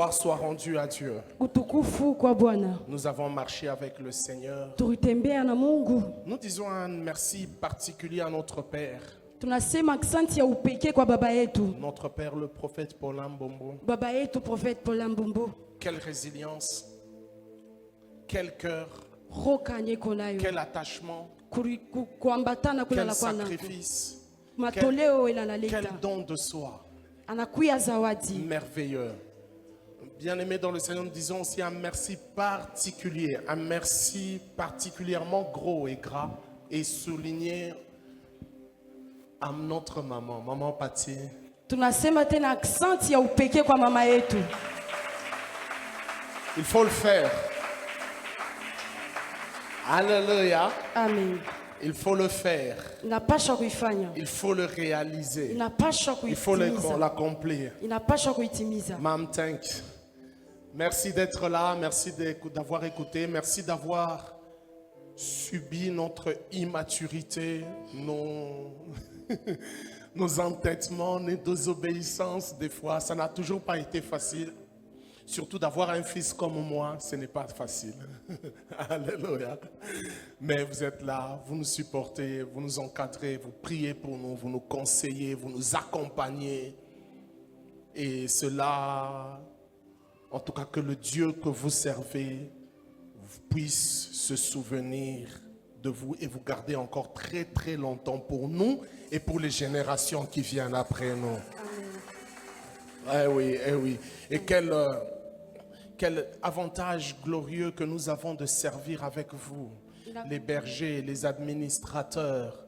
Gloire soit rendue à Dieu. Utukufu kwa Bwana. Nous avons marché avec le Seigneur. Tulitembea na Mungu. Nous disons un merci particulier à notre Père. Tunasema asante ya upekee kwa baba yetu. Notre Père, le prophète Paulin Mbombo. Baba yetu prophète Paulin Mbombo. Quelle résilience, quel cœur, Roka nyeko nayo. quel attachement, Kuambatana kula quel na kwa sacrifice, matoleo ila quel naleta. don de soi. Anakuya zawadi. Merveilleux. Bien-aimés dans le Seigneur, nous disons aussi un merci particulier, un merci particulièrement gros et gras et souligné à notre maman, maman Pati. Tunasema tena asante ya upekee kwa mama yetu. Il faut le faire. Alléluia. Amen. Il faut le faire. Inapaswa kuifanya. Il faut le réaliser. Inapaswa Il faut kuitimiza. l'accomplir. Inapaswa kuitimiza. Mam, thanks. Merci d'être là. Merci d'avoir écouté. Merci d'avoir subi notre immaturité, nos entêtements, nos désobéissances. Des fois, ça n'a toujours pas été facile. Surtout d'avoir un fils comme moi, ce n'est pas facile. Alléluia. Mais vous êtes là, vous nous supportez, vous nous encadrez, vous priez pour nous, vous nous conseillez, vous nous accompagnez. Et cela, en tout cas que le Dieu que vous servez puisse se souvenir de vous et vous garder encore très très longtemps pour nous et pour les générations qui viennent après nous. Eh oui, eh oui. Et quel avantage glorieux que nous avons de servir avec vous, les bergers, les administrateurs,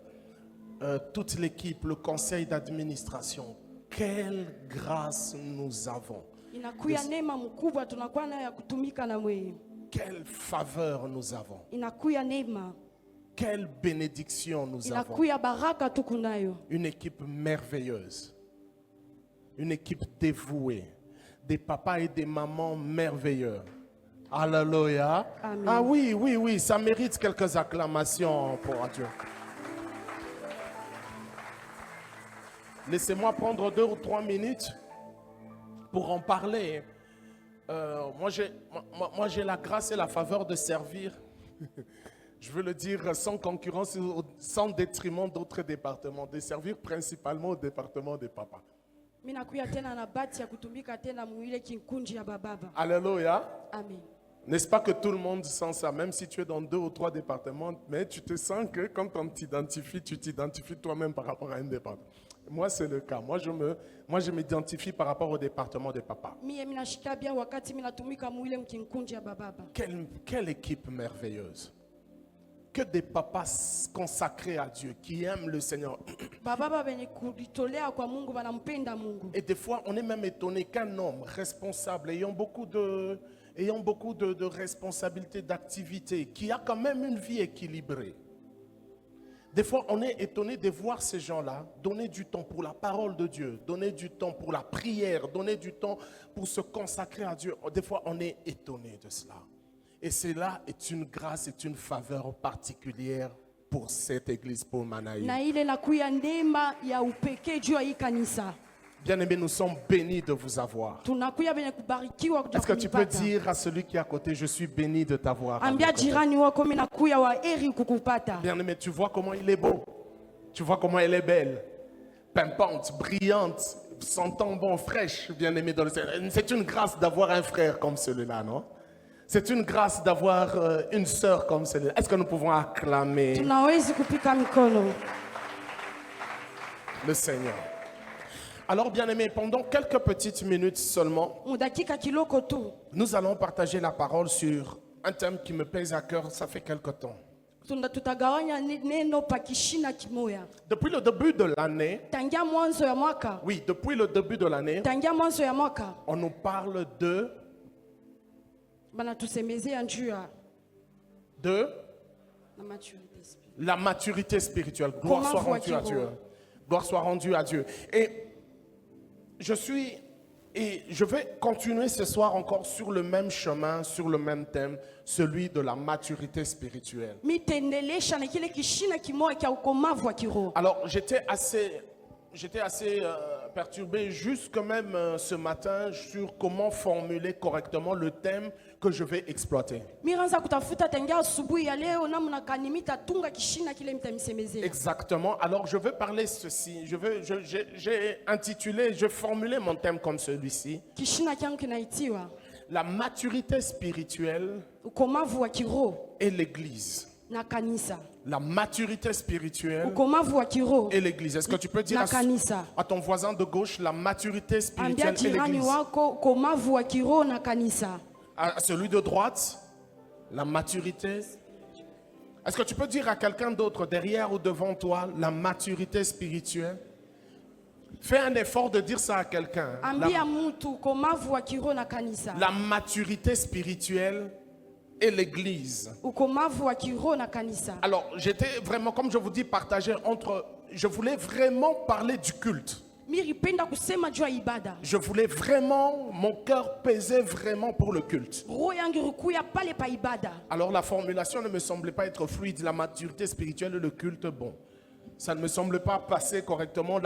toute l'équipe, le conseil d'administration. Quelle grâce nous avons. Inakuya neema mkubwa tunakuwa nayo ya kutumika na wewe. Quelle faveur nous avons. Inakuya neema. Quelle bénédiction nous avons. Inakuya baraka tukunayo. Une équipe merveilleuse. Une équipe dévouée. Des papas et des mamans merveilleux. Alléluia. Amen. Ah oui, oui, oui, ça mérite quelques acclamations pour Dieu. Laissez-moi prendre 2 ou 3 minutes pour en parler. Moi, j'ai la grâce et la faveur de servir. Je veux le dire sans concurrence, sans détriment d'autres départements, de servir principalement au département des papas. Alléluia. Amen. N'est-ce pas que tout le monde sent ça, même si tu es dans 2 ou 3 départements, mais tu te sens que quand on t'identifies, tu t'identifies toi-même par rapport à un département. Moi, c'est le cas. Moi, je m'identifie par rapport au département de papa. Quelle équipe merveilleuse. Que des papas consacrés à Dieu, qui aiment le Seigneur. Et des fois, on est même étonné qu'un homme responsable, ayant beaucoup de responsabilités, d'activités, qui a quand même une vie équilibrée. Des fois, on est étonné de voir ces gens-là donner du temps pour la parole de Dieu, donner du temps pour la prière, donner du temps pour se consacrer à Dieu. Des fois, on est étonné de cela. Et cela est une grâce, c'est une faveur particulière pour cette église, pour Manaï. Bien-aimés, nous sommes bénis de vous avoir. Est-ce que tu peux dire à celui qui est à côté, je suis béni de t'avoir? Bien-aimé, tu vois comment il est beau. Tu vois comment elle est belle. Pimpante, brillante, sentant bon, fraîche, bien-aimé dans le Seigneur. C'est une grâce d'avoir un frère comme celui-là, non? C'est une grâce d'avoir une sœur comme celle-là. Est-ce que nous pouvons acclamer le Seigneur? Alors, bien-aimés, pendant quelques petites minutes seulement, nous allons partager la parole sur un thème qui me pèse à cœur, ça fait quelque temps. Depuis le début de l'année, oui, depuis le début de l'année, on nous parle de la maturité spirituelle. Gloire soit rendue à Dieu. Gloire soit rendue à Dieu. Et je vais continuer ce soir encore sur le même chemin, sur le même thème, celui de la maturité spirituelle. Alors, j'étais assez perturbé jusque même ce matin sur comment formuler correctement le thème que je vais exploiter. Miranza kutafuta tangia asubuhi ya leo namna gani mitatunga kishina kile mtamsemezea. Exactement. Alors je veux parler ceci. J'ai intitulé, j'ai formulé mon thème comme celui-ci. Kishina kyangu kinaitiwa La maturité spirituelle ukomavu wa kiroho et l'Église. na kanisa. La maturité spirituelle Ukomavu wa kiroho et l'Église. Est-ce que tu peux dire na kanisa. à ton voisin de gauche la maturité Ambia spirituelle et jirani l'Église? wako ukomavu wa kiroho na kanisa. À celui de droite, la maturité. Est-ce que tu peux dire à quelqu'un d'autre derrière ou devant toi la maturité spirituelle? Fais un effort de dire ça à quelqu'un. Ambia mtu ukomavu wa kiroho na kanisa. La maturité spirituelle et l'Église. Ukomavu wa kiroho na kanisa. Alors, j'étais vraiment, comme je vous dis, partagé entre... Je voulais vraiment parler du culte. Miripenda kusema juu ya ibada. Je voulais vraiment, mon cœur pesait vraiment pour le culte. Roho yangu rukuya pale pa ibada. Alors la formulation ne me semblait pas être fluide. La maturité spirituelle et le culte, bon, ça ne me semble pas passer correctement.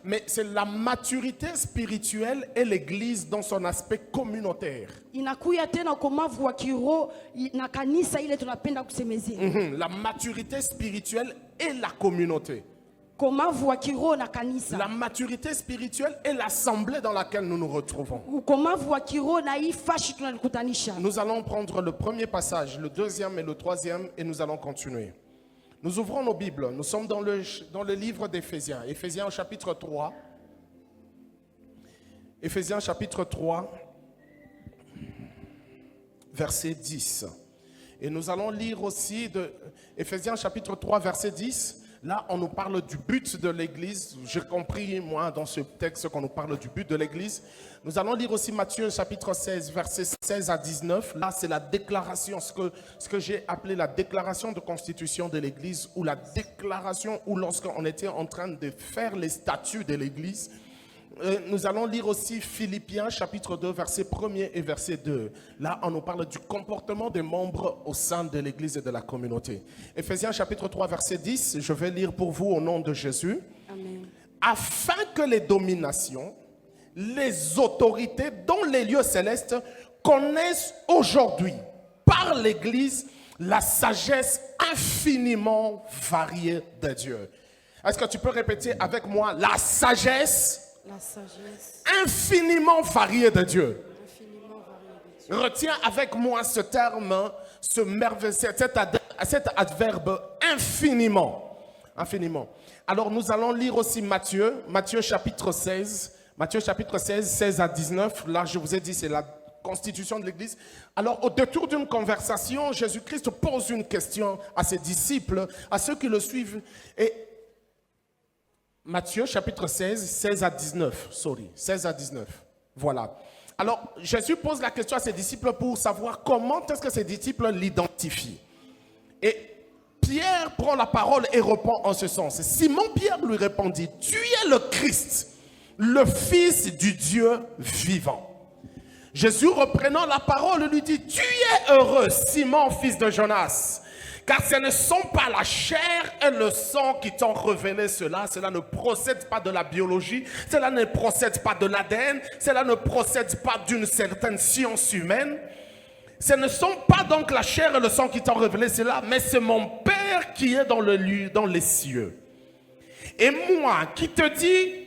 Mais c'est la maturité spirituelle et l'Église dans son aspect communautaire. Inakuya tena ukomavu wa kiroho na kanisa ile tunapenda kusemezea. La maturité spirituelle et la communauté. Ukomavu wa kiroho na kanisa. La maturité spirituelle et l'assemblée dans laquelle nous nous retrouvons. Ukomavu wa kiroho na hii fashi tunalikutanisha. Nous allons prendre le premier passage, le deuxième et le troisième, et nous allons continuer. Nous ouvrons nos Bibles. Nous sommes dans le livre d'Éphésiens. Éphésiens chapitre 3. Éphésiens chapitre 3, verset 10. Et nous allons lire aussi de Éphésiens chapitre 3, verset 10. Là, on nous parle du but de l'Église. J'ai compris, moi, dans ce texte, qu'on nous parle du but de l'Église. Nous allons lire aussi Matthieu, chapitre 16, versets 16 à 19. Là, c'est la déclaration, ce que j'ai appelé la déclaration de constitution de l'Église, ou la déclaration où lorsqu'on était en train de faire les statuts de l'Église. Nous allons lire aussi Philippiens chapitre 2 verset 1er et verset 2. Là, on nous parle du comportement des membres au sein de l'Église et de la communauté. Éphésiens chapitre 3 verset 10, je vais lire pour vous au nom de Jésus. Amen. Afin que les dominations, les autorités dans les lieux célestes connaissent aujourd'hui par l'Église la sagesse infiniment variée de Dieu. Est-ce que tu peux répéter avec moi la sagesse? La sagesse Infiniment variée de Dieu. infiniment variée de Dieu. Retiens avec moi ce terme, cet adverbe infiniment. Infiniment. Alors nous allons lire aussi Matthieu chapitre 16. Matthieu chapitre 16, 16 à 19. Là, je vous ai dit, c'est la constitution de l'Église. Alors, au détour d'une conversation, Jésus-Christ pose une question à ses disciples, à ceux qui le suivent. Et Matthieu chapitre 16, 16 à 19. 16 à 19. Voilà. Alors, Jésus pose la question à ses disciples pour savoir comment est-ce que ses disciples l'identifient. Et Pierre prend la parole et répond en ce sens. Simon-Pierre lui répondit, « Tu es le Christ, le Fils du Dieu vivant. » Jésus, reprenant la parole, lui dit, « Tu es heureux, Simon, fils de Jonas, car ce ne sont pas la chair et le sang qui t'ont révélé cela. Cela ne procède pas de la biologie, cela ne procède pas de l'ADN, cela ne procède pas d'une certaine science humaine. Ce ne sont pas donc la chair et le sang qui t'ont révélé cela, mais c'est mon Père qui est dans les cieux. Et moi qui te dis...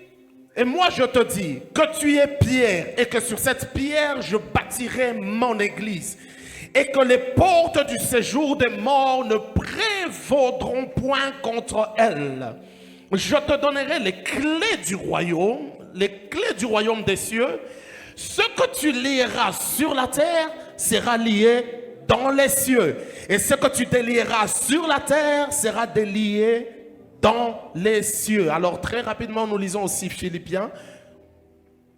Et moi je te dis que tu es Pierre et que sur cette pierre je bâtirai mon église et que les portes du séjour des morts ne prévaudront point contre elle. Je te donnerai les clés du royaume des cieux. Ce que tu lieras sur la terre sera lié dans les cieux et ce que tu délieras sur la terre sera délié dans les cieux. Alors très rapidement, nous lisons aussi Philippiens.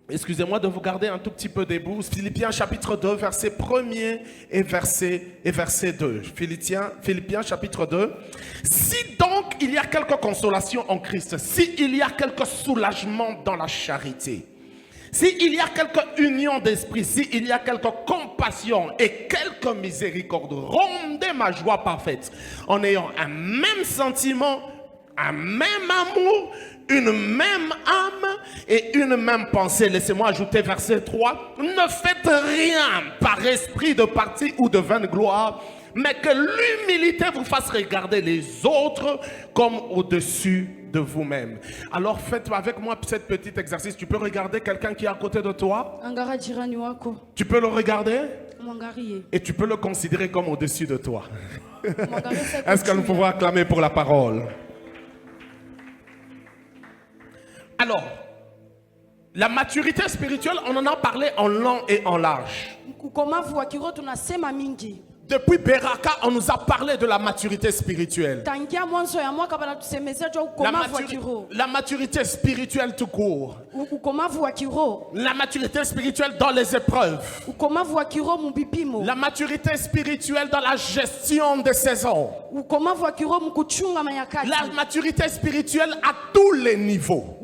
Excusez-moi de vous garder un tout petit peu debout. Philippiens chapitre 2, verset 1er et verset 2. Philippiens chapitre 2. Si donc il y a quelque consolation en Christ, si il y a quelque soulagement dans la charité, si il y a quelque union d'esprit, si il y a quelque compassion et quelque miséricorde, rendez ma joie parfaite en ayant un même sentiment, un même amour, une même âme et une même pensée. Laissez-moi ajouter verset 3. Ne faites rien par esprit de parti ou de vaine gloire, mais que l'humilité vous fasse regarder les autres comme au-dessus de vous-même. Alors faites avec moi cet petit exercice. Tu peux regarder quelqu'un qui est à côté de toi. Angara jirani wako. Tu peux le regarder Mwangalie. et tu peux le considérer comme au-dessus de toi. Mwangalie Est-ce que nous pouvons acclamer pour la parole? Alors, la maturité spirituelle, on en a parlé en long et en large. Ukomavu wa kiroho tunasema mingi. Depuis Beraka, on nous a parlé de la maturité spirituelle. Tangia mwanzo ya mwaka banatusemezea juu ukomavu wa kiroho. La maturité spirituelle tout court. Ukomavu wa kiroho. La maturité spirituelle dans les épreuves. Ukomavu wa kiroho mubipimo. La maturité spirituelle dans la gestion des saisons. Ukomavu wa kiroho mkuchunga manyakati. La maturité spirituelle à tous les niveaux.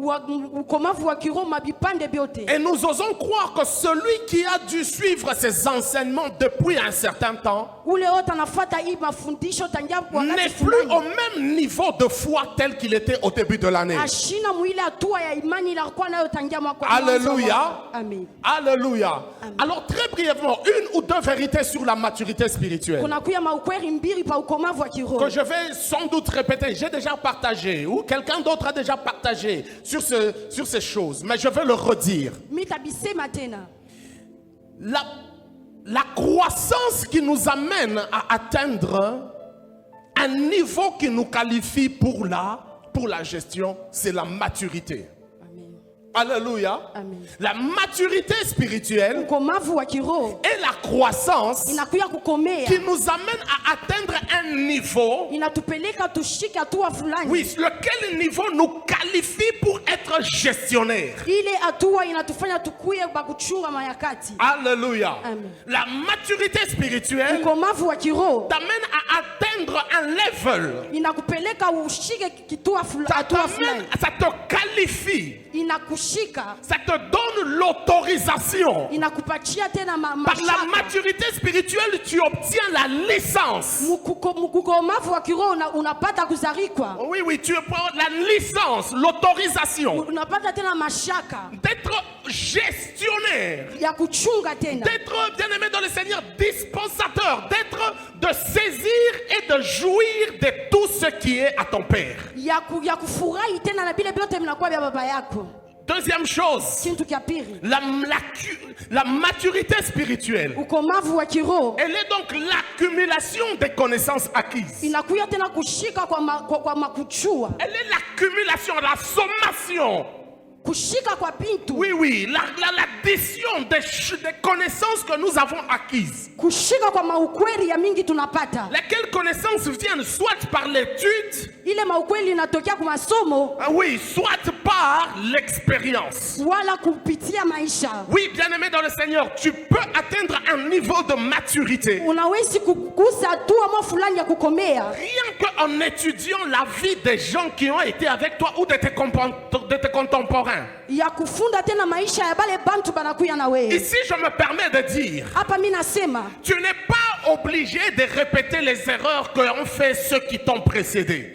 Ukomavu wa kiroho mabipande byote. Et nous osons croire que celui qui a dû suivre ces enseignements depuis un certain temps n'est plus au même niveau de foi tel qu'il était au début de l'année. Alléluia. Amen. Alléluia. Amen. Alors très brièvement, une ou deux vérités sur la maturité spirituelle que je vais sans doute répéter. J'ai déjà partagé ou quelqu'un d'autre a déjà partagé sur ces choses, mais je vais le redire. La croissance qui nous amène à atteindre un niveau qui nous qualifie pour la gestion, c'est la maturité. Amen. Alléluia. Amen. La maturité spirituelle et la croissance qui nous amène à atteindre un niveau, oui, lequel niveau nous qualifie pour être gestionnaire. Alléluia. Amen. La maturité spirituelle t'amène à atteindre un level. Ça te qualifie. Ça te donne l'autorisation. Par la maturité spirituelle, tu obtiens la licence. Oui, oui, tu prends la licence, l'autorisation d'être gestionnaire, d'être, bien aimé dans le Seigneur, dispensateur, de saisir et de jouir de tout ce qui est à ton Père. Deuxième chose, la maturité spirituelle, elle est donc l'accumulation des connaissantes acquises. Elle est l'accumulation, la sommation. Oui, oui, l'addition des connaissances que nous avons acquises. Lesquelles connaissances viennent soit par l'étude, oui, soit par l'expérience. Oui, bien aimé dans le Seigneur, tu peux atteindre un niveau de maturité rien qu'en étudiant la vie des gens qui ont été avec toi ou de tes contemporains. Ici, je me permets de dire, tu n'es pas obligé de répéter les erreurs qu'ont fait ceux qui t'ont précédé.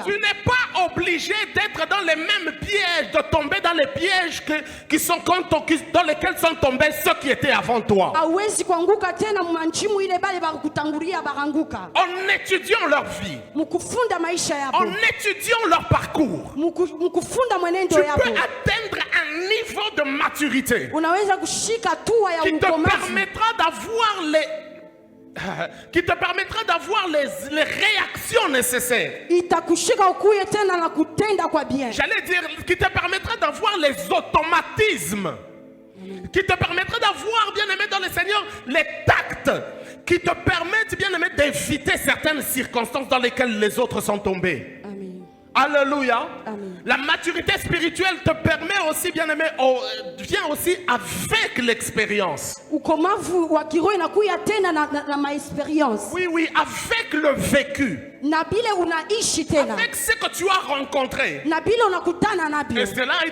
Tu n'es pas obligé d'être dans les mêmes pièges, de tomber dans les pièges dans lesquels sont tombés ceux qui étaient avant toi. En étudiant leur vie, en étudiant leur parcours, tu peux atteindre un niveau de maturité qui te permettra d'avoir les réactions nécessaires. J'allais dire, qui te permettra d'avoir les automatismes, qui te permettra d'avoir, bien aimé dans le Seigneur, les tacts, qui te permettent, bien aimé, d'éviter certaines circonstances dans lesquelles les autres sont tombés. Amen. Alléluia. Amen. La maturité spirituelle te permet aussi, bien aimé, vient aussi avec l'expérience. Oui, oui, avec le vécu. Avec ce que tu as rencontré. Et cela a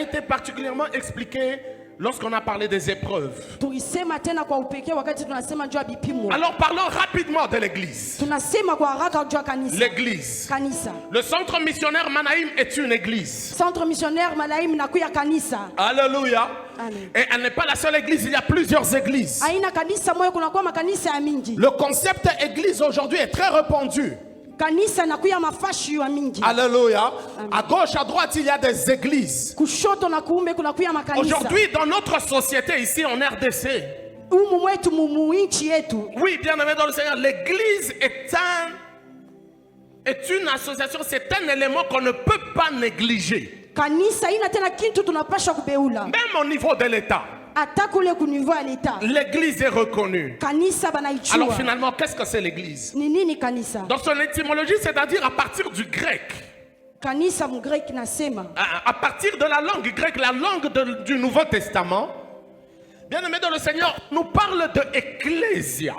été particulièrement expliqué lorsqu'on a parlé des épreuves. tulisema tena kwa upekee wakati tunasema juu ya vipimo. Alors parlons rapidement de l'église. Tunasema kwa haraka juu ya kanisa. L'église. Kanisa. Le centre missionnaire Manaïm est une église. Centre missionnaire Manaïm nakuya kanisa. Alléluia. Amen. Et elle n'est pas la seule église, il y a plusieurs églises. Aina kanisa moyo kunakuwa makanisa ya mingi. Le concept église aujourd'hui est très répandu. Kanisa nakuya mafashi ya mingi. Alléluia. Amen. À gauche, à droite, il y a des églises. Kushoto na kuume kunakuya makanisa. Aujourd'hui, dans notre société ici en RDC, Umu mwetu muinchi yetu. oui, bien aimé dans le Seigneur, l'église est une association, c'est un élément qu'on ne peut pas négliger. Kanisa ina tena kintu tunapasha kubeula. Même au niveau de l'État, Hata kule kunivo ya leta. l'église est reconnue. Kanisa banaichua. Alors finalement, qu'est-ce que c'est l'église? Ni nini kanisa? Dans son étymologie, c'est-à-dire à partir du grec. Kanisa mgreki nasema. À partir de la langue grecque, la langue du Nouveau Testament, bien aimé dans le Seigneur, nous parle de ecclésia.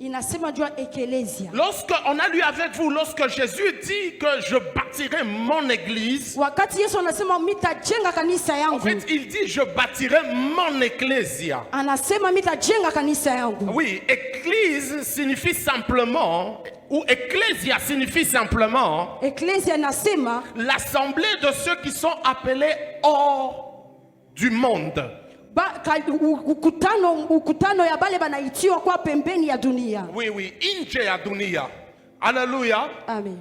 Inasema jua ekelesia. Lorsque on a lu avec vous, lorsque Jésus dit que je bâtirai mon église, Wakati Yesu anasema mitajenga kanisa en yangu. fait, il dit je bâtirai mon ecclésia. Anasema mitajenga kanisa yangu. Oui, église signifie simplement, ou ecclésia signifie simplement, Eklesia nasema l'assemblée de ceux qui sont appelés hors du monde. ukutano ya bale banaitiwa kwa pembeni ya dunia. Oui, oui, inje ya dunia. Alléluia. Amen.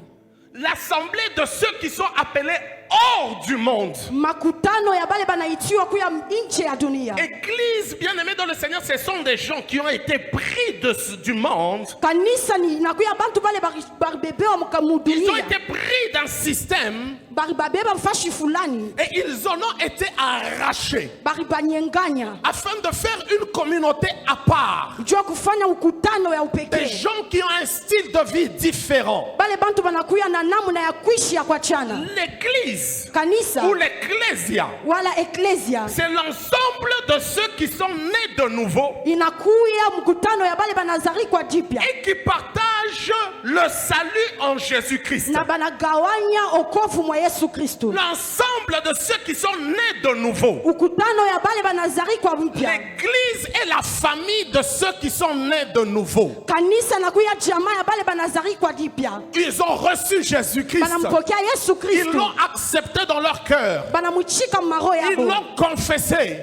L'assemblée de ceux qui sont appelés hors du monde. Makutano ya bale banaitiwa kuya nje ya dunia. Église, bien aimée dans le Seigneur, ce sont des gens qui ont été pris du monde. Kanisa ni nakuya bantu bale baribebewa mukamudunia. Ils ont été pris d'un système. Baribabeba mfashi fulani. Et ils en ont été arrachés. Baribanyenganya. Afin de faire une communauté à part. Jua kufanya ukutano ya upekee. Des gens qui ont un style de vie différent. Bale bantu banakuya na namna ya kuishi ya kuachana. L'église Kanisa ou l'ecclésia, wala eklesia c'est l'ensemble de ceux qui sont nés de nouveau inakuya mkutano ya bale banazari kwa jipya et qui partagent le salut en Jésus-Christ. na banagawanya okovu mwa Yesu Kristo. L'ensemble de ceux qui sont nés de nouveau. Ukutano ya bale banazari kwa mpya. L'église est la famille de ceux qui sont nés de nouveau. Kanisa nakuya jamaa ya bale banazari kwa jipya. Ils ont reçu Jésus-Christ. Banampokea Yesu Ils Kristo. l'ont accepté dans leur cœur. Banamuchika maro Ils yabo. l'ont confessé.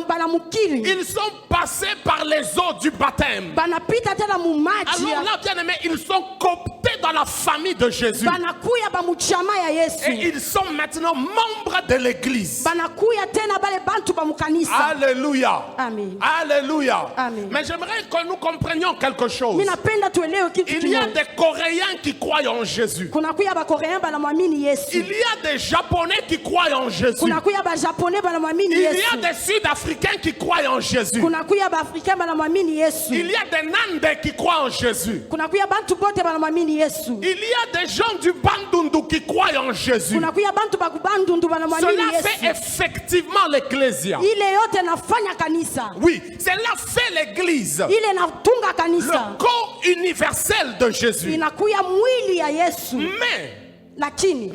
Banamukiri. Ils sont passés par les eaux du baptême. Banapita tena mu maji. Alors là, bien aimés, ils sont cooptés dans la famille de Jésus. Banakuya bamuchama ya Yesu. Et ils sont maintenant membres de l'église. Banakuya tena bale bantu bamukanisa. Alléluia. Amen. Alléluia. Amen. Mais j'aimerais que nous comprenions quelque chose. Minapenda tuelewe kitu Il y a kimoja. des Coréens qui croient en Jésus. Kunakuya bakorean banamwamini Yesu. Il y a des Japonais qui croient en Jésus. Kunakuya bajaponais banamwamini Il y Yesu. a des Sud-Africains qui croient en Jésus. Kunakuya baafrikain banamwamini Yesu. Il y a des Nandais qui croient en Jésus. Kunakuya bantu bote banamwamini Yesu. Il y a des gens du Bandundu qui croient en Jésus. Kunakuya bantu bakubandundu banamwamini Cela fait Yesu. effectivement l'ecclésia. Ile yote nafanya kanisa. Oui, cela fait l'église. Ile natunga Le kanisa. corps universel de Jésus. Inakuya mwili ya Yesu. Mais Lakini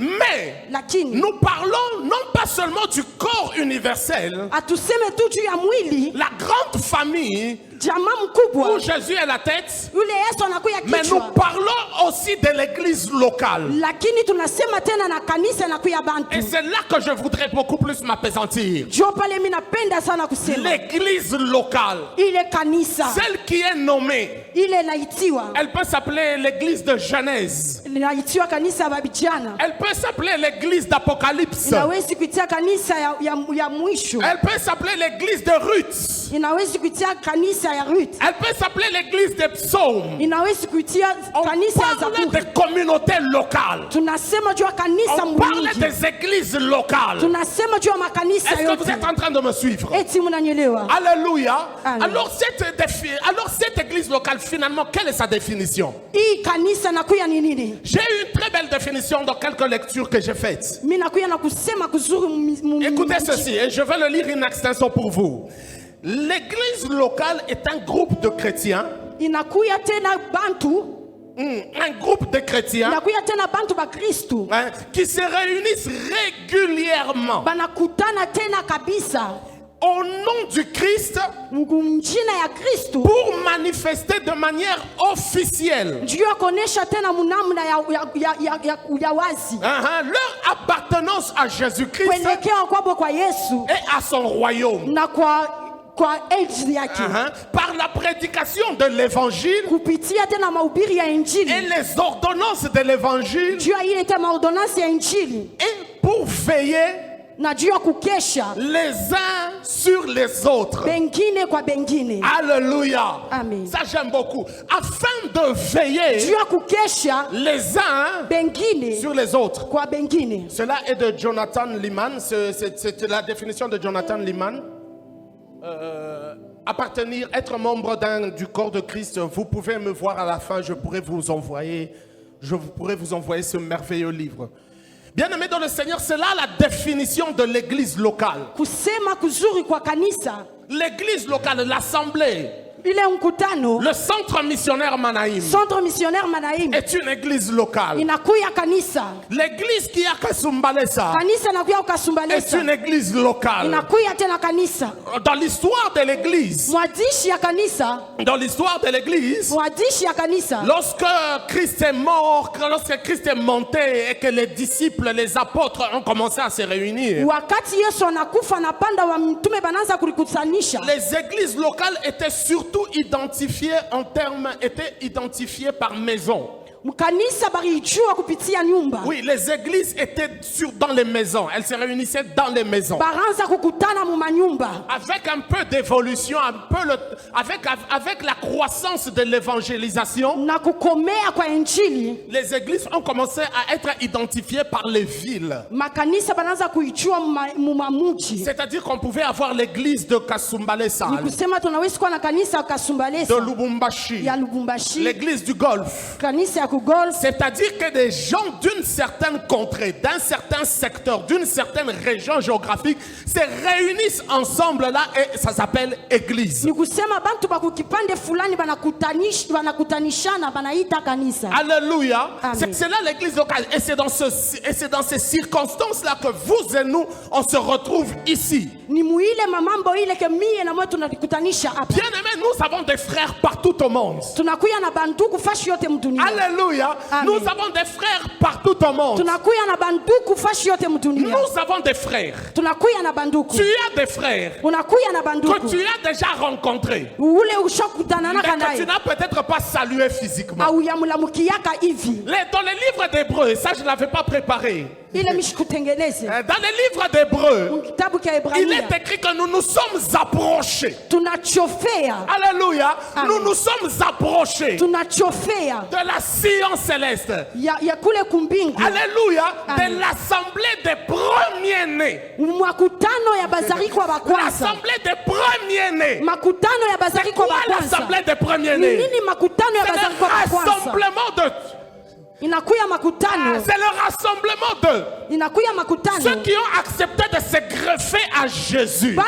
nous parlons non pas seulement du corps universel, atuseme tu juu ya mwili la grande famille jamaa mkubwa où Jésus est la tête, yule Yesu anakuya mais nous kichwa. parlons aussi de l'église locale. Lakini tunasema tena na kanisa inakuya bantu. Et c'est là que je voudrais beaucoup plus m'appesantir. Jo pale mimi napenda sana kusema. L'église locale, Ile kanisa celle qui est nommée, ile naitiwa. elle peut s'appeler l'église de Genèse. Naitiwa kanisa ya babijana. Elle peut s'appeler l'église d'Apocalypse. Inawezi kuitia kanisa ya mwisho. Elle peut s'appeler l'église de Ruth. Inawezi kuitia kanisa ya Ruth. Elle peut s'appeler l'église des psaumes. Inawezi kuitia On kanisa ya parle Zaburi. des communautés locales. Tunasema juu ya kanisa On parle mwingi. des églises locales. Tunasema juu ya makanisa Est-ce que vous yote. êtes en train de me suivre? Eti mnanielewa? Alléluia. Amen. Alors cette église locale, finalement, quelle est sa définition? Hii kanisa nakuya ni nini? J'ai eu une très belle définition dans quelques lectures que j'ai faites. Mimi nakuya na kusema kuzuri Écoutez ceci, et je vais le lire in extenso pour vous. L'église locale est un groupe de chrétiens, inakuya tena bantu, un groupe de chrétiens inakuya tena bantu ba Kristo. qui se réunissent régulièrement Banakutana tena kabisa au nom du Christ mjina ya Kristo pour manifester de manière officielle juu ya kuonesha tena munamna ya wazi leur appartenance à Jésus-Christ kuelekea kwabo kwa Yesu et à son royaume. na kwa enzi yake Par la prédication de l'évangile kupitia tena mahubiri ya et injili les ordonnances de l'évangile juu ya ile tena ordonansi ya injili et pour veiller na juu ya kukesha les uns sur les autres. bengine kwa bengine. Alléluia. Amen. Ça j'aime beaucoup. Afin de veiller Juu ya kukesha les uns bengine sur les autres. kwa bengine. Cela est de Jonathan Liman. C'est la définition de Jonathan Liman. Appartenir, être membre du corps de Christ. Vous pouvez me voir à la fin. Je pourrais vous envoyer ce merveilleux livre. Bien-aimés dans le Seigneur, c'est là la définition de l'église locale. Kusema kuzuri kwa kanisa. L'église locale, l'assemblée. Ile mkutano, le centre missionnaire Manaïm, centre missionnaire Manaïm est une église locale. Inakuya kanisa. L'église qui a Kasumbalesa kanisa inakuya Kasumbalesa est une église locale. Inakuya tena kanisa. Dans l'histoire de l'église, mwadishi ya kanisa, dans l'histoire de l'église, mwadishi ya kanisa, lorsque Christ est mort, lorsque Christ est monté et que les disciples, les apôtres ont commencé à se réunir, wakati Yesu anakufa na panda wa mtume bananza kulikutanisha, les églises locales étaient surtout étaient identifiées par maison. Oui, les églises étaient dans les maisons. Elles se réunissaient dans les maisons. Avec un peu d'évolution, avec la croissance de l'évangélisation, les églises ont commencé à être identifiées par les villes. C'est-à-dire qu'on pouvait avoir l'église de Kasumbalesa, de Lubumbashi, l'église du Golfe. C'est-à-dire que des gens d'une certaine contrée, d'un certain secteur, d'une certaine région géographique se réunissent ensemble là et ça s'appelle église. Alléluia. C'est là l'église locale. Et c'est dans ces circonstances-là que vous et nous, on se retrouve ici. Bien-aimés, nous avons des frères partout au monde. Alléluia. Nous avons des frères partout au monde. Nous avons des frères. Tu as des frères que tu as déjà rencontrés, mais que tu n'as peut-être pas salué physiquement. Dans les livres d'Hébreux, ça je ne l'avais pas préparé. Dans les livres d'Hébreux, il est écrit que nous nous sommes approchés. Alléluia. Nous nous sommes approchés de la Sion céleste. Alléluia. De l'assemblée des premiers-nés. L'assemblée des premiers-nés. Quoi l'assemblée des premiers-nés? C'est le rassemblement de... C'est le rassemblement de ceux qui ont accepté de se greffer à Jésus, ceux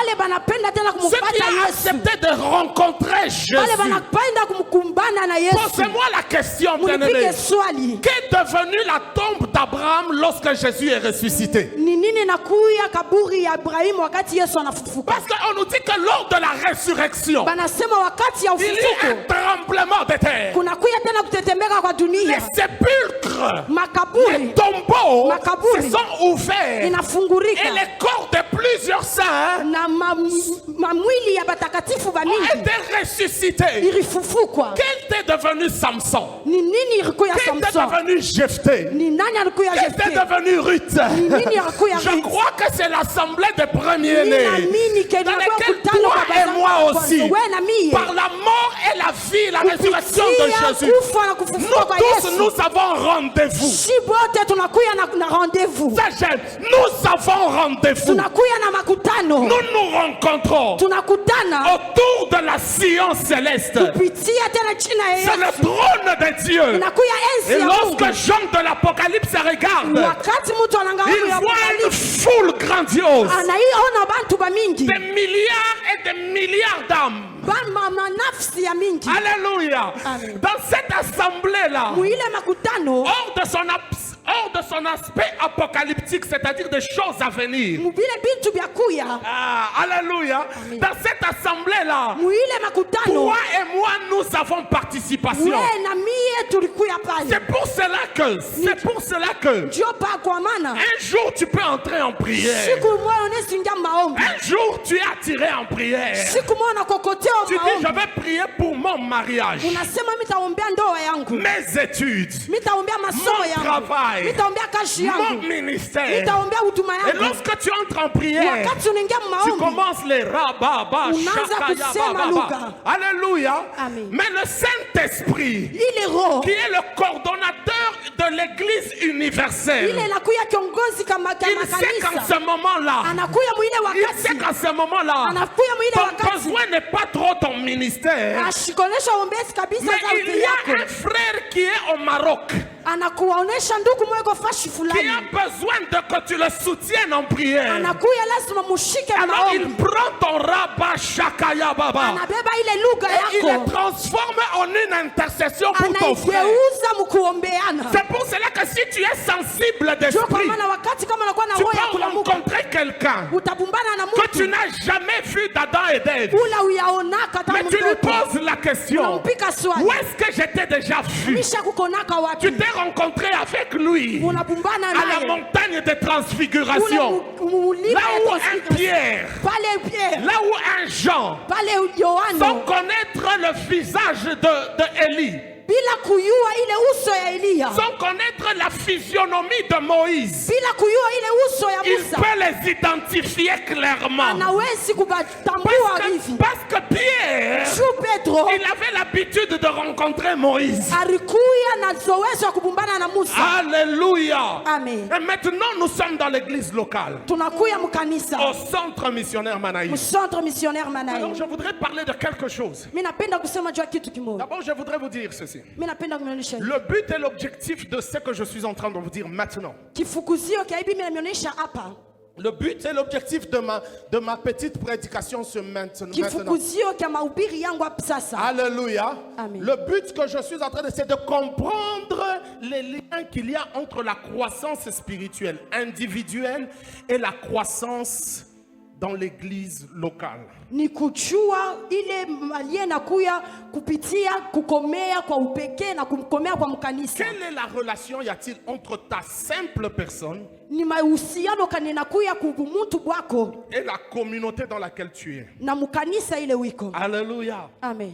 qui ont accepté de rencontrer Jésus. Posez-moi la question, bien-aimé. Qu'est devenue la tombe d'Abraham lorsque Jésus est ressuscité? Parce qu'on nous dit que lors de la résurrection, il y a un tremblement de terre. Les sépulcres, les tombeaux se sont ouverts et les corps de plusieurs saints ont été ressuscités. Quel était devenu Samson? Quel était devenu Jephthé? Quel était devenu Ruth? Je crois que c'est l'assemblée des premiers-nés dans laquelle toi et moi aussi, par la mort et la vie, la résurrection de Jésus, nous tous nous avons rendez-vous. Nous avons rendez-vous. Nous nous rencontrons autour de la Sion céleste. C'est le trône de Dieu. Et lorsque Jean de l'Apocalypse regarde, il voit une foule grandiose, des milliards et des milliards d'âmes. Alléluia. Dans cette assemblée-là, hors de son aspect apocalyptique, c'est-à-dire des choses à venir. mubile bintu vya kuya Ah, alléluia. Amen. Dans cette assemblée-là, muile makutano toi et moi, nous avons participation. we na mie tulikuya pale C'est pour cela que ndio pa kwa maana un jour tu peux entrer en prière. siku moja unesingia maombi Un jour tu es attiré en prière. siku moja nakokotewa Tu dis, je maombi vais prier pour mon mariage, unasema mitaombea ndoa yangu mes études, mitaombea masomo mon yangu travail, mitaombea kazi mon yangu ministère. mitaombea huduma Et yangu lorsque tu entres en prière, wakati unaingia tu maombi commences les rababa, Unaanza shakaya, kusema bababa. lugha. Alléluia. Amen. Mais le Saint-Esprit, ile roho qui est le coordonnateur de l'Église universelle, ile inakuya kiongozi kama il sait qu'en kanisa ce moment-là, anakuya mwile il sait wakati qu'en ce moment-là, anakuya mwile ton wakati besoin n'est pas trop ton ministère, ashikonesha ombezi kabisa mais il sauti y a un yako frère qui est au Maroc, anakuwaonesha ndugu mweko fashi qui fulani a besoin de que tu le soutiennes en prière. anakuya lazima mushike Alors il maombi prend ton rabat shakaya baba anabeba ile lugha et il le yako transforme en une intercession pour ton frère. anaigeuza mkuombeana C'est pour cela que si tu es sensible ndio kwa d'esprit, maana wakati kama unakuwa na tu roho ya peux kulamuka rencontrer quelqu'un utabumbana na que tu mtu n'as jamais vu d'Adam et d'Ève. ula uyaonaka hata Mais tu lui mtoto poses la question, unampika swali où est-ce que j'étais déjà vu? misha kukonaka Tu wapi t'es rencontré avec lui unabumbana à la naye montagne de transfiguration. mulima Là où un Pierre, pale Pierre là où un Jean, pale sans Yohano connaître le visage de Élie, bila kuyua ile uso ya Eliya sans connaître la physionomie de Moïse, bila kuyua ile uso ya il Musa peut les identifier clairement. anawezi kubatambua hivi Parce que Pierre, Shu Petro il avait l'habitude de rencontrer Moïse. alikuya na zoezi wa kubumbana na Musa Alléluia. amen Et maintenant, nous sommes dans l'église locale, tunakuya mkanisa au centre missionnaire Manaïs. mcentre missionnaire Alors, Manaï je voudrais parler de quelque chose. mimi napenda kusema juu ya kitu kimoja D'abord, je voudrais vous dire ceci. mimi napenda kuonyesha Le but et l'objectif de ce que je suis en train de vous dire maintenant. kifukuzio kia hivi mimi naonyesha hapa Le but et l'objectif de ma petite prédication ce maintenant. kifukuzio kia mahubiri yangu hapa sasa Alléluia. Amen. Le but que je suis en train de, c'est de comprendre les liens qu'il y a entre la croissance spirituelle individuelle et la croissance dans l'église locale. ni kujua ile aliye nakuya kupitia kukomea kwa upekee na kumkomea kwa mkanisa Quelle est la relation y a-t-il entre ta simple personne ni mahusiano kaninakuya kumuntu bwako et la communauté dans laquelle tu es? na mkanisa ile wiko Alléluia. amen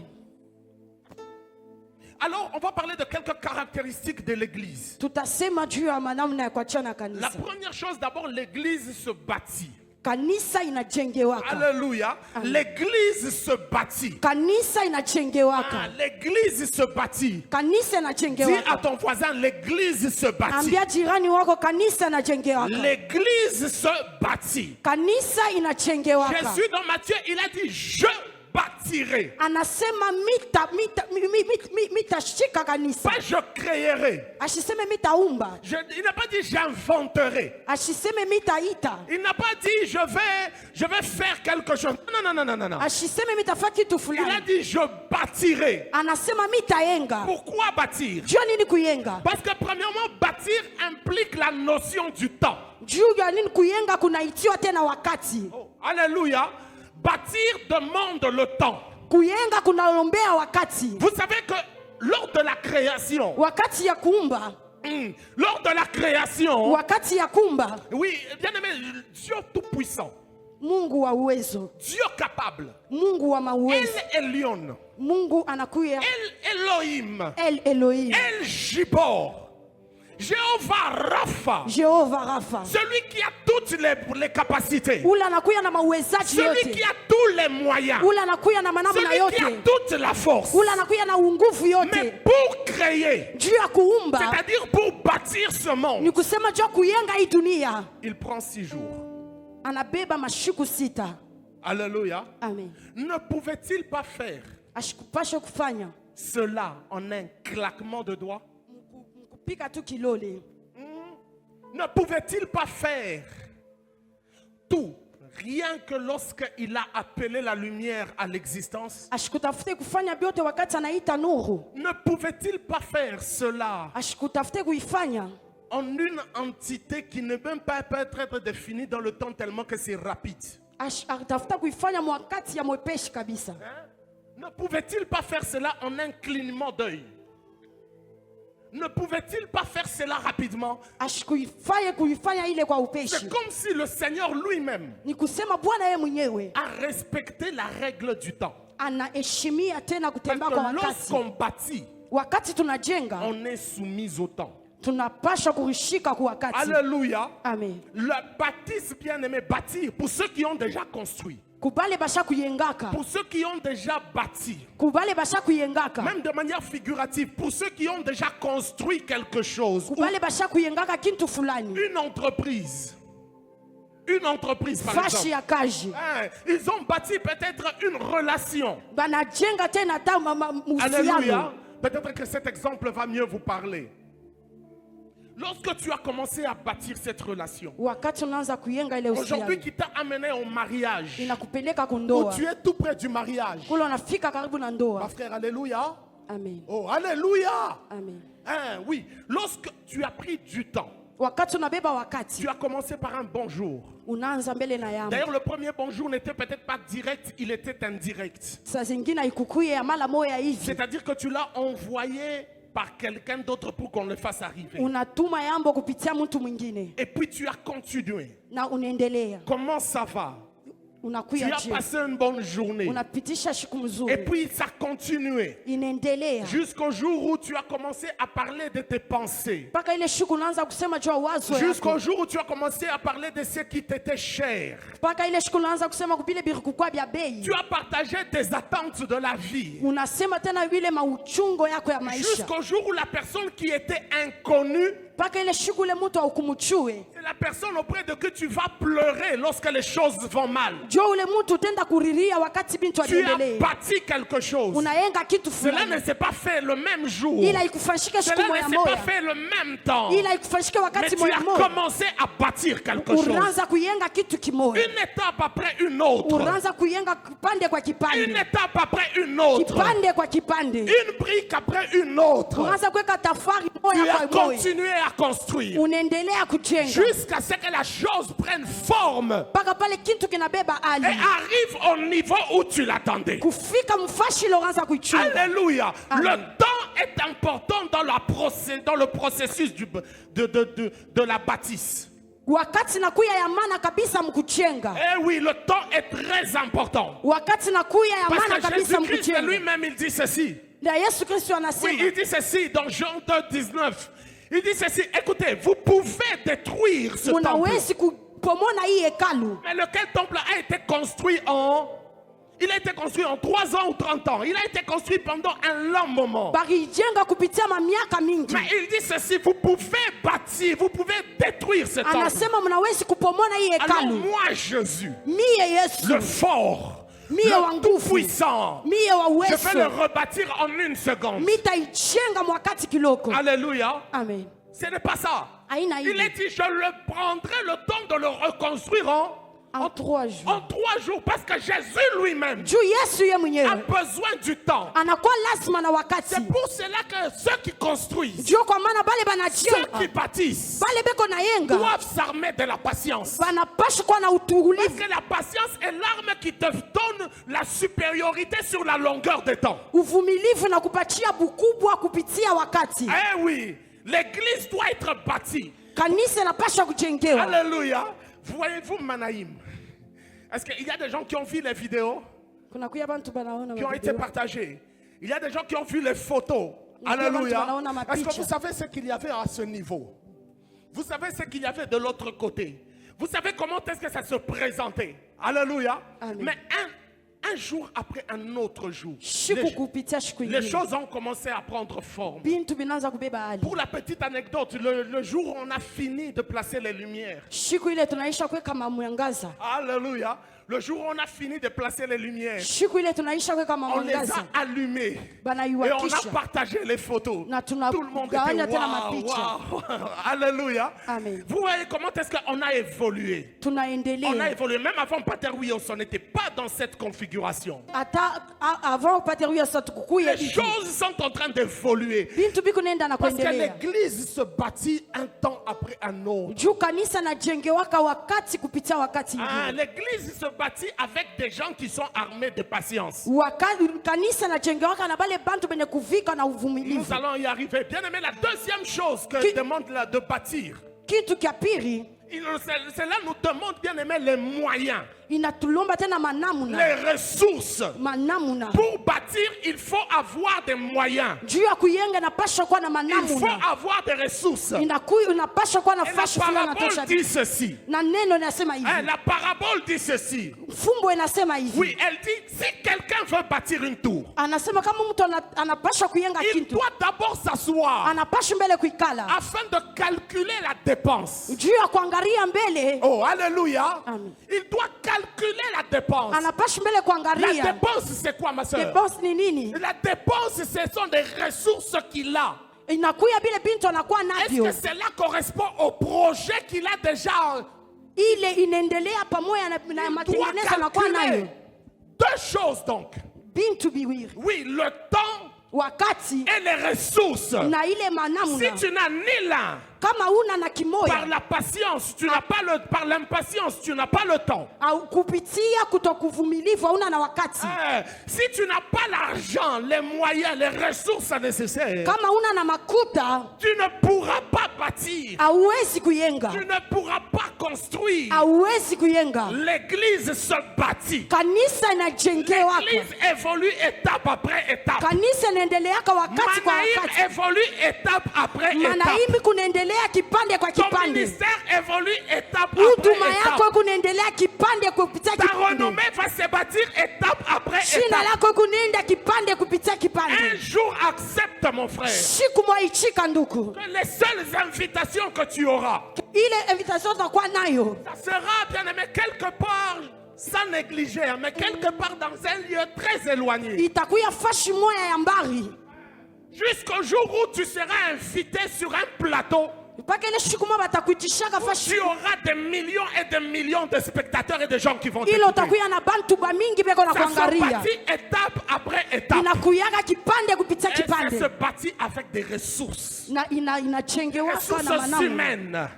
Alors, on va parler de quelques caractéristiques de l'église. tutasema juu ya manamna ya kuachana La kanisa première chose, d'abord, l'église se bâtit. kanisa inajengewaka Alléluia. Amen. L'église se bâtit. kanisa inajengewaka L'église se bâtit. kanisa Dis à inajengewaka ton voisin, l'église se bâtit. ambia jirani wako kanisa inajengewaka L'église se bâtit. kanisa inajengewaka Jésus dans Matthieu, il a dit, je bâtirai. anasema mitashika kanisa Pas je créerai. ashiseme mitaumba Il n'a pas dit j'inventerai. ashiseme mitaita Il n'a pas dit je vais faire quelque chose. Non, non, non, non, non. ashiseme mitafa kitu Il a fulani dit je bâtirai. anasema mitayenga Pourquoi bâtir? jua nini kuyenga Parce que premièrement, bâtir implique la notion du temps. juu ya nini kuyenga kunaitiwa tena wakati Oh, alléluia. Bâtir demande le temps. kuyenga kunalombea wakati Vous savez que lors de la création, wakati ya kuumba lors de la création, wakati ya kumba oui, bien aimé, Dieu tout-puissant, Mungu wa uwezo Dieu capable, Mungu wa El mauwezo Elyon, Mungu anakuya El Elohim, El Elohim El Gibor, Jéhovah Rapha, Jehova Rafa celui qui a toutes les capacités, ule anakuya na mauwezaji celui qui yote a tous les moyens, ule anakuya na manamna celui qui a yote toute la force. ule anakuya na nguvu Mais yote pour créer, juu ya kuumba c'est-à-dire pour bâtir ce monde, ni kusema juu ya kuyenga hii dunia il prend 6 jours. anabeba mashiku 6 Alléluia. amen Ne pouvait-il pas faire ashikupashe kufanya cela en un claquement de doigts? mkupika tu kilole Ne pouvait-il pas faire tout rien que lorsqu'il a appelé la lumière à l'existence? ashikutafute kufanya vyote wakati anaita nuru Ne pouvait-il pas faire cela ashikutafute kuifanya en une entité qui ne peut pas être définie dans le temps tellement que c'est rapide. Atafuta kuifanya mwakati ya mwepesi kabisa. Ne pouvait-il pas faire cela en un clignement d'œil? Ne pouvait-il pas faire cela rapidement? Kuifanya ile kwa C'est upeshi. comme si le Seigneur lui-même Ni kusema Bwana yeye mwenyewe a respecté la règle du temps. anaheshimia tena Parce kutembea kwa que wakati. lorsqu'on bâtit, Wakati tunajenga on est soumis au temps. tunapasha kurishika kwa wakati. Alléluia. Amen. Le bâtisse, bien aimé, bâtir pour ceux qui ont déjà construit. Kubale basha kuyengaka. Pour ceux qui ont déjà bâti. Kubale basha kuyengaka. Même de manière figurative, pour ceux qui ont déjà construit quelque chose. Kubale basha kuyengaka kintu fulani. Une entreprise. Une entreprise, par Fashi exemple. ya kaji. Hein, ils ont bâti peut-être une relation. Banajenga tena ta muhusiano. Alléluia. Peut-être que cet exemple va mieux vous parler. Lorsque tu as commencé à bâtir cette relation, Wakati unaanza kuyenga ile aujourd'hui uhusiano. qui t'a amené au mariage, Inakupeleka où kundoa. tu es tout près du mariage. Kule unafika karibu na Ma ndoa. frère, alléluia. Amen. Oh, alléluia. Amen. Hein, oui, lorsque tu as pris du temps, Wakati unabeba wakati. tu as commencé par un bonjour. Unaanza mbele na yamo. D'ailleurs, le premier bonjour n'était peut-être pas direct, il était indirect. Saa zingine haikukuye ya mara moya hivi. C'est-à-dire que tu l'as envoyé par quelqu'un d'autre pour qu'on le fasse arriver. Unatuma yambo kupitia mtu mwingine. Et puis tu as continué. Na unaendelea. Comment ça va? Tu Unakuya as je. passé une bonne journée. Unapitisha siku Et mzuri. puis ça a continué. Inaendelea. Jusqu'au jour où tu as commencé à parler de tes pensées. Mpaka ile siku unaanza kusema juu ya wazo yako. Jusqu'au jour où tu as commencé à parler de ce qui t'était cher. Mpaka ile siku unaanza kusema kupile birikukwa bya bei. Tu as partagé tes attentes de la vie. Unasema tena vile mauchungo yako ya maisha. Jusqu'au jour où la personne qui était inconnue, Mpaka ile siku ile mtu haukumuchue. c'est la personne auprès de qui tu vas pleurer lorsque les choses vont mal. Jo ule mtu utenda kuriria wakati bintu Tu as aliendelea. bâti quelque chose. Unayenga kitu Cela fulani. ne s'est pas fait le même jour. Ila ikufanyike siku Cela moya ne s'est pas moya. fait le même temps. Ila ikufanyike Mais wakati tu as moya moya. commencé à bâtir quelque chose. Unaanza kuyenga kitu kimoya. Une étape après une autre. Unaanza kuyenga kipande kwa Une kipande. étape après une autre. Kipande kwa kipande. Une brique après une autre. Unaanza kuweka tafari Tu moya as kwa moya. continué à construire. Unaendelea kujenga. Jusqu'à ce que la chose prenne forme. Mpaka pale kitu kinabeba Et hali. arrive au niveau où tu l'attendais. Kufika mfashi ile unaanza kuichunga. Alléluia. Amen. Le temps est important dans le processus de la bâtisse. Wakati nakuya ya maana kabisa mkuchenga. Eh oui, le temps est très important. Wakati nakuya ya Parce maana que kabisa Jésus-Christ mkuchenga. lui-même, il dit ceci. Na Yesu Kristo Oui, anasema. il dit ceci dans Jean 2, 19. Il dit ceci, écoutez, vous pouvez détruire ce temple. Unawezi kupomona hii hekalu. Mais lequel temple a été construit il a été construit en 3 ans ou 30 ans. Il a été construit pendant un long moment. Barijenga kupitia mamiaka mingi. Mais il dit ceci, vous pouvez bâtir, vous pouvez détruire ce temple. Anasema mnawezi kupomona hii Alors hekalu. moi, Jésus, Mie Yesu. le fort, Mie wa le nguvu. tout-puissant, Mie wa je vais le uwezo. rebâtir en une seconde. Mitaijenga mwakati kiloko. Alléluia. Amen. Ce n'est pas ça. Haina Il hivi. est dit, je le prendrai le temps de le reconstruire En 3 jours. en 3 jours. Parce que Jésus lui-même Juu Yesu ye a mwenyewe besoin du temps. anakuwa lazima na wakati. C'est pour cela que ceux qui construisent, Juu kwa maana bale ceux qui banajenga, bâtissent, bale beko na yenga, doivent s'armer de la patience. banapasha kuwa na Parce utulivu. que la patience est l'arme qui te donne la supériorité sur la longueur des temps. Uvumilivu na kupatia bukubwa kupitia wakati. Eh oui, l'église doit être bâtie. Kanisa inapasha kujengewa. Alléluia. Voyez-vous Manaïm? Est-ce qu'il y a des gens qui ont vu les vidéos Kuna kuya bantu banaona qui ont été mavideo. partagées? Il y a des gens qui ont vu les photos. Alléluia. Est-ce que vous savez ce qu'il y avait à ce niveau? Vous savez ce qu'il y avait de l'autre côté? Vous savez comment est-ce que ça se présentait? Alléluia. Amen. Mais un jour après un autre jour, Siku kupitia siku les ingine. choses ont commencé à prendre forme. Bintu binaanza kubeba hali. Pour la petite anecdote, le jour où on a fini de placer les lumières, Siku ile tunaisha kuweka mamwangaza. Alléluia, Le jour où on a fini de placer les lumières, siku ile tunaisha kuweka on les a mwangaza allumés et on a banaiwakisha partagé les photos. na Tout le monde était tunagawanya tena waouh, mapicha. waouh. Alléluia. Amen. Vous voyez comment est-ce qu'on a évolué. On a Tunaendelea évolué. Même avant Pater Williams, on n'était pas dans cette configuration. hata avant upate huyo sasa tukukuye Les choses sont en train d'évoluer. bintu biko nenda na Parce que kuendelea l'église se bâtit un temps après un autre. juu kanisa najengewaka wakati kupitia wakati Ah, ingine. l'église se bâtit avec des gens qui sont armés de patience. Kanisa najengewaka na bale bantu benye kuvika na Nous uvumilivu. allons y arriver. Bien aimé, la deuxième chose que Qui- demande de bâtir, Kitu kya pili cela nous demande, bien aimé, les moyens, inatulomba tena manamuna les ressources. manamuna Pour bâtir, il faut avoir des moyens. juu ya kuyenga inapasha kuwa na Il faut manamuna avoir des ressources. Et inapasha kuwa na la fashi fulani parabole natosha dit ceci. na neno inasema Hein, hivi la parabole dit ceci. fumbo inasema hivi Oui, elle dit, si quelqu'un veut bâtir une tour, anasema kama mtu anapasha kuyenga il kitu doit d'abord s'asseoir anapasha mbele kuikala afin de calculer la dépense. juu ya kuangalia mbele Oh, alléluia. Amen. Il doit calculer la dépense. anapasha mbele La kuangalia dépense, c'est quoi, ma soeur? dépense ni nini La dépense, ce sont des ressources qu'il a. inakuya bile bintu anakuwa Est-ce navyo que cela correspond au projet qu'il a déjà? ile inaendelea pamoja na Il doit matengenezo anakuwa calculer nayo deux choses donc. bintu biwili Oui, le temps wakati et les ressources. na ile Si manamuna tu n'as ni l'un, kama una na par kimoya la patience, tu n'as pas le, par l'impatience, tu n'as pas le temps. au kupitia kutokuvumilivu hauna na wakati Si tu n'as pas l'argent, les moyens, les ressources nécessaires, kama una na makuta tu ne pourras pas bâtir. hauwezi kuyenga Tu ne pourras pas construire. hauwezi kuyenga L'église se bâtit. kanisa inajengewaka L'église évolue étape après étape. kanisa inaendeleaka wakati kwa Manaïm wakati évolue étape après étape. manaimbi kunaendelea kipande kwa Ton kipande ministère évolue étape huduma après yako étape. kunaendelea kipande kupitia Ta kipande renommée va se bâtir étape après shina étape. lako kunaenda kipande kupitia Un kipande jour, accepte, mon frère, siku mwaichika nduku que les seules invitations que tu auras, ile invitation utakuwa nayo ça sera, bien aimé, quelque part, sans négliger, mais quelque part dans un lieu très éloigné. itakuya fashi moya ya mbari Jusqu'au jour où tu seras invité sur un plateau, mpaka ile siku moja batakuitishaka fashi tu auras des millions et des millions de spectateurs et de gens qui vont ile t'écouter. utakuya na bantu bamingi beko na Ça se kuangalia bâtit étape après étape. inakuyaka kipande kupitia Et ça se kipande bâtit avec des ressources. na inachengewaka Ressources na manamu humaines,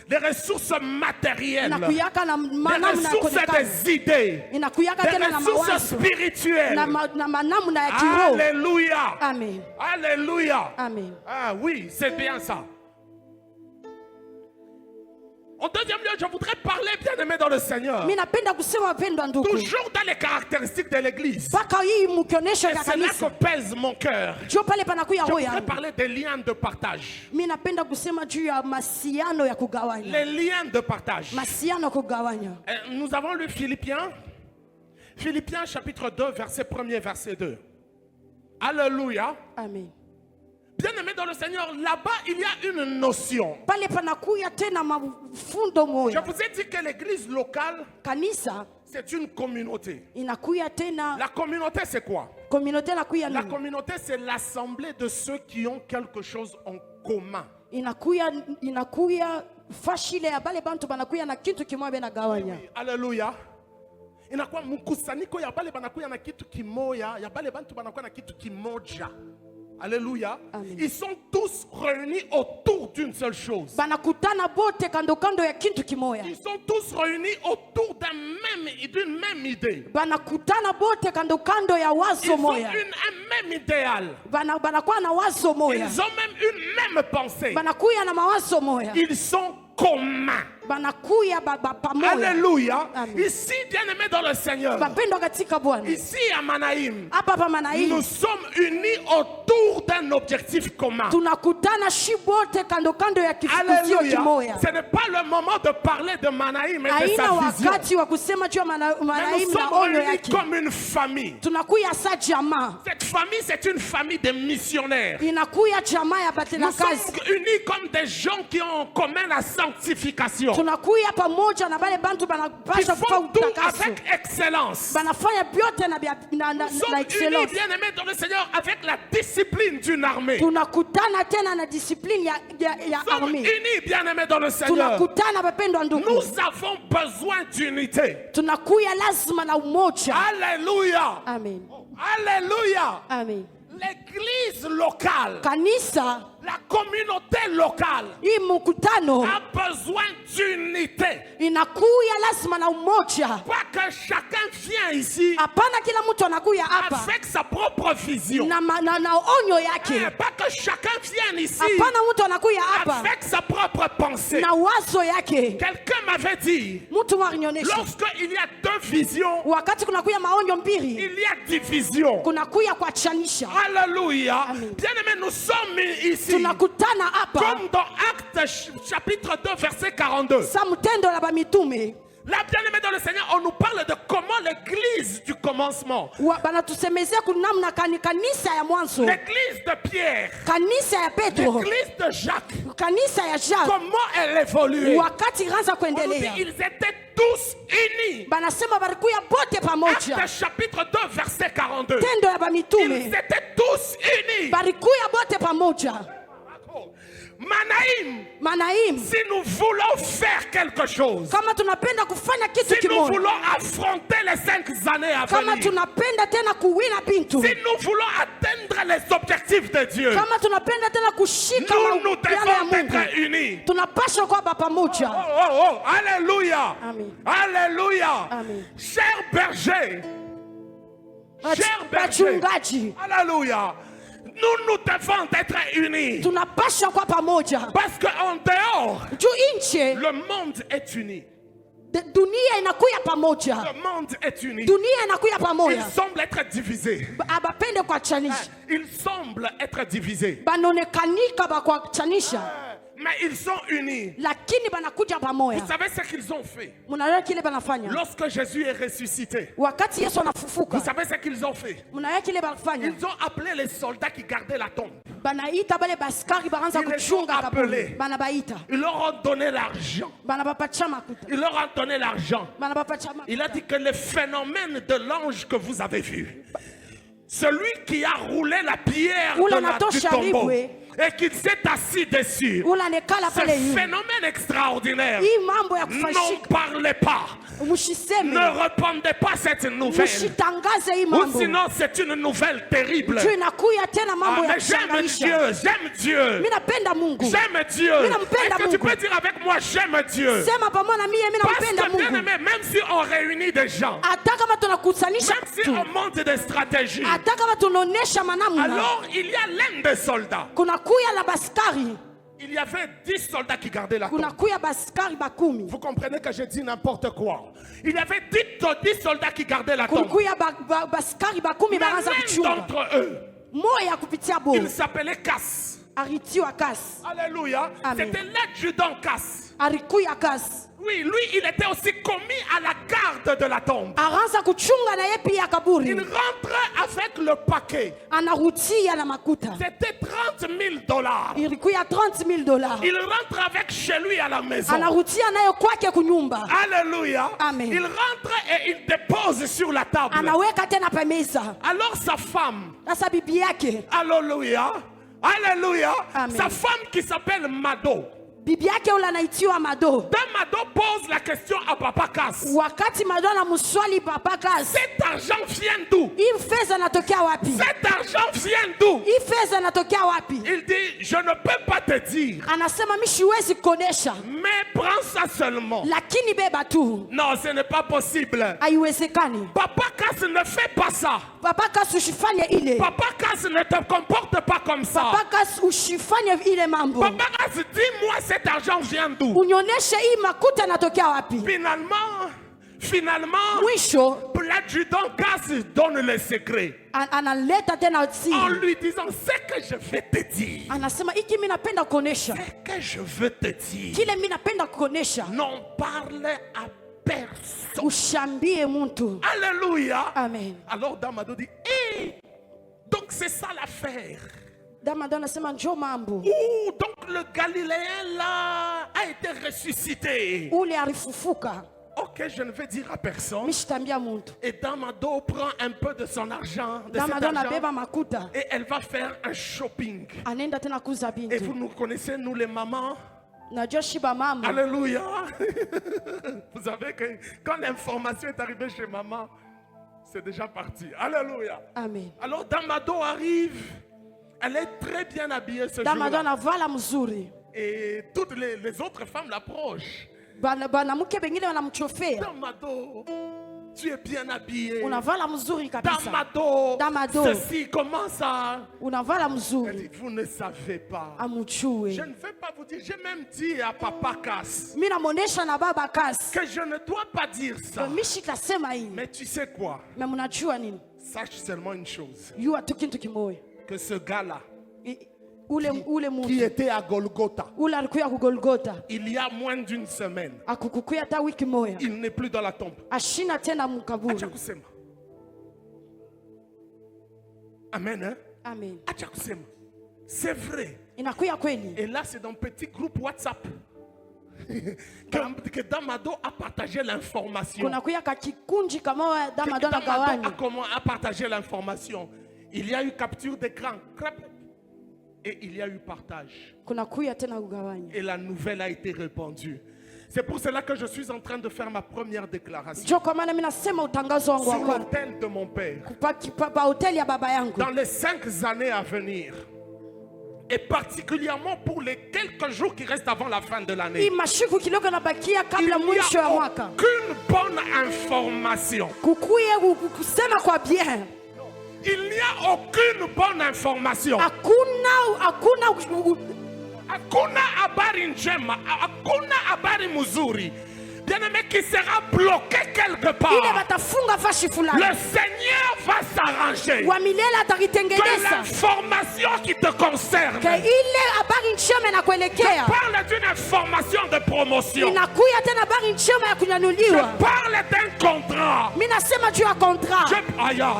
des ressources matérielles, inakuyaka na des manamu na ressources kuonekana des idées, inakuyaka des tena na ressources mawazo spirituelles. na manamu na ya kiroho Alléluia. amen Alléluia. amen Ah oui, c'est bien ça. En deuxième lieu, je voudrais parler, bien aimé dans le Seigneur, mi napenda kusema wapendwa ndugu toujours dans les caractéristiques de l'église. mpaka hii mkionyesho Et ya c'est là kanisa que pèse mon cœur. jo pale panakuya Je roho voudrais yangu parler des liens de partage. mi napenda kusema juu ya masiano ya kugawanya Les liens de partage. masiano ya kugawanya Nous avons lu Philippiens. Philippiens chapitre 2, verset 1er, verset 2. Alléluia. amen Bien aimé dans le Seigneur, là-bas, il y a une notion. pale panakuya tena mafundo Je moya vous ai dit que l'église locale, kanisa c'est une communauté. inakuya tena La communauté, c'est quoi? komunote inakuya La nini communauté, c'est l'assemblée de ceux qui ont quelque chose en commun. inakuya fashile ya bale bantu banakuya na kitu kimoja benagawanya Alléluia. Inakuwa mkusanyiko ya bale banakuya na kitu kimoya, ya bale bantu banakuya na kitu kimoja. Alléluia. Amen. Ils sont tous réunis autour d'une seule chose. banakutana bote kando kando ya kitu kimoya Ils sont tous réunis autour d'une même idée. banakutana bote kando kando ya Ils wazo ont moya un même idéal. banakuwa na wazo moya Ils ont même une même pensée. banakuya na mawazo moya Ils sont communs. banakuya pamoja Alléluia. Amen. Ici, bien-aimés dans le Seigneur, bapendwa katika Bwana ici à Manaïm, hapa pa Manaim nous sommes unis autour d'un objectif commun. tunakutana shi bote kando kando ya kifukuzio Alléluia. kimoya Ce n'est pas le moment de parler de Manaïm et de haina sa vision. wakati wa kusema juu ya Mais Manaim nous na sommes onyo réunis yake comme une famille. tunakuya sa jamaa Cette famille, c'est une famille de missionnaires. inakuya jamaa ya Nous sommes batenakazi unis comme des gens qui ont en commun la sanctification. tunakuya pamoja na bale bantu Qui banapasha kufanya font tout utakaso, avec excellence. banafanya vyote na Nous sommes unis, excellence. bien-aimés dans le Seigneur, avec la discipline d'une armée. Tunakutana tena na discipline ya Nous sommes armée. unis, bien-aimés dans le Seigneur. Tunakutana wapendwa ndugu, Nous avons besoin d'unité. tunakuya lazima na umoja. Alléluia. Amen. Alléluia. Amen. L'église locale, Kanisa la communauté locale hii mkutano a besoin d'unité. inakuya lazima na umoja. Pas que chacun vient ici Hapana kila mtu anakuya hapa avec sa propre vision. na onyo yake. Pas que chacun vienne ici Hapana mtu anakuya hapa avec sa propre pensée. na wazo yake. Quelqu'un m'avait dit, Mtu wanionyesha lorsqu'il y a deux visions, wakati kunakuya maonyo mbili, il y a division. kunakuya kuachanisha. Alléluia. Amen. Bien-aimés, nous sommes ici. Tunakutana hapa Comme dans Actes chapitre 2 verset 42. sa mtendo la bamitume. Là, bien-aimés dans le Seigneur, on nous parle de comment l'église du commencement, Banatusemezea kunamna kanisa ya mwanzo, l'église de Pierre, kanisa ya Petro, l'église de Jacques, kanisa ya Jacques, comment elle évoluait. wakati ilianza On nous dit, kuendelea. ils étaient tous unis. Banasema balikuya bote pamoja. Actes chapitre 2 verset 42. Tendo ya Ils bamitume étaient tous unis. balikuya bote pamoja. Manaïm, si nous voulons faire quelque chose, kama tunapenda kufanya kitu si nous kimoja, voulons affronter les 5 années à kama venir, tunapenda tena kuwina bintu, si nous voulons atteindre les objectifs de Dieu, kama tunapenda tena kushika nous yale ya devons Mungu, être unis. tunapaswa kuwa pamoja. Oh, alléluia. Amen. Alléluia. Amen. Cher berger, cher berger, Bachungaji, alléluia. Nous devons être unis. tunapaswa kuwa pamoja. Parce qu'en dehors, Juu nje le monde est uni. dunia inakuya pamoja. Le monde est uni. Dunia inakuya Il pamoja. semble être divisé. Abapende kuachanisha. Il semble être divisé. Banonekanika bakuachanisha. Mais ils sont unis. Lakini banakuja pamoja. Vous savez ce qu'ils ont fait? Mnaelewa kile banafanya? Lorsque Jésus est ressuscité, Wakati Yesu anafufuka. vous savez ce qu'ils ont fait? Mnaelewa kile banafanya? Ils ont appelé les soldats qui gardaient la tombe. Banaita bale baskari baanza Ils les ont kuchunga appelés. kaburi. Banabaita. Ils leur ont donné l'argent. Banabapatia makuta. Ils leur ont donné l'argent. Banabapatia makuta. Il a dit que le phénomène de l'ange que vous avez vu, celui qui a roulé la pierre du tombeau et qui s'est assis dessus, ce phénomène extraordinaire, n'en parlez pas, ne répandez pas cette nouvelle, ou sinon c'est une nouvelle terrible. Mais j'aime Dieu, j'aime Dieu, j'aime Dieu. Est-ce que tu peux dire avec moi j'aime Dieu? Parce que bien aimé, même si on réunit des gens, même si on monte des stratégies, alors il y a l'un des soldats. Il y avait 10 soldats qui gardaient la tombe. Vous comprenez que je dis n'importe quoi. Il y avait 10 soldats qui gardaient la tombe. Mais l'un d'entre eux, il s'appelait Casse. Alléluia. C'était l'adjudant Casse. Oui, lui, il était aussi commis à la garde de la tombe. Il rentrait avec le paquet. C'était $30,000. Il rentre avec chez lui à la maison. Alléluia. Amen. Il rentre et il dépose sur la table. Alors sa femme, alléluia, alléluia, Amen. sa femme qui s'appelle Mado. Bibi yake ule anaitiwa Mado. Mado pose la question à Papa Casse. Wakati Mado anamswali Papa Casse, cet argent vient d'où? hii fedha inatokea wapi? Cet argent vient d'où? Hii fedha inatokea wapi? Il dit, je ne peux pas te dire. Anasema mimi siwezi kuonesha. Mais prends ça seulement. Lakini beba tu. Non, ce n'est pas possible. Haiwezekani. Papa Casse ne fait pas ça. Papa Casse usifanye ile. Papa Casse ne te comporte pas comme ça. Papa Casse usifanye ile mambo. Papa Casse, dis-moi cet argent vient d'où? Unioneshe hii makuta inatokea wapi? Finalement, mwisho l'adjudant Casse donne le secret. Analeta tena siri. En lui disant ce que je vais te dire. Anasema hiki mimi napenda kuonesha. Ce que je veux te dire. Kile mimi napenda kuonesha. Non parle à personne. Ushambie mtu. Alléluia. Amen. Alors Damado dit, hey, donc c'est ça l'affaire. Damado anasema njoo mambo. Ouh, donc le Galiléen là a été ressuscité. ule alifufuka. Ok, je ne vais dire à personne. Mishitambia muntu. Et Damado prend un peu de son argent, de cet Damado anabeba argent, makuta. et elle va faire un shopping. Anaenda tena kuuza Et vous bintu. nous connaissez, nous les mamans. Najua shiba mama. Alléluia. Vous savez que quand l'information est arrivée chez maman, c'est déjà parti. Alléluia. Amen. Alors Damado arrive. Elle est très bien habillée ce Damado jour-là. anavala mzuri. Et toutes les autres femmes l'approchent. Banamuke bengine wanamchofea. Damado, tu es bien habillée. Unavala mzuri kabisa. Damado, ceci commence à... Unavala Elle mzuri. dit, vous ne savez pas. Je Amuchue. ne vais pas vous dire, j'ai même dit à Papa Cass Mimi namuonesha na baba kasi. que je ne dois pas dire ça. Mishitasema hii. Mais tu sais quoi? Na mnajua nini? Sache seulement une chose. Yua tu kitu kimoja. Que ce gars-là, Ule qui muntu. était à Golgotha, Ule alikuya ku Golgotha. il y a moins d'une semaine, Akukukuya hata wiki moja. il n'est plus dans la tombe. Ashina tena Acha mkaburi. kusema. Amen, hein? Amen. Acha kusema. C'est vrai. Inakuya kweli. Et là, c'est dans un petit groupe WhatsApp que Damado a partagé l'information. Kunakuya kakikunji kama Damado na Damado gawani. a partagé l'information. Il y a eu capture d'écran. Et il y a eu partage. Kunakuya tena kugawanya. Et la nouvelle a été répandue. C'est pour cela que je suis en train de faire ma première déclaration. Jo kwa maana mimi nasema utangazo wangu Sur wa kwanza. l'autel de mon père. Pa hoteli ya baba yangu. Dans les 5 années à venir. Et particulièrement pour les quelques jours qui restent avant la fin de Hii l'année. mashiku kidogo nabakia Il kabla n'y mwisho ya a mwaka. aucune bonne information. Kukuye kusema kwa bien. Il n'y a aucune bonne information. Hakuna Hakuna habari njema, hakuna habari mzuri. Bien-aimé qui sera bloqué quelque ile part. batafunga fashi Le fulani. Seigneur va s'arranger. Wa milele Que atakitengeneza. l'information qui te concerne. Ke ile habari njema inakuelekea. Parle d'une information de promotion. Inakuya tena habari njema ya kunyanyuliwa. Parle d'un contrat. Mimi nasema juu ya contrat.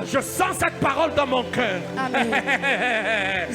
Je sens cette parole dans mon cœur. Amen.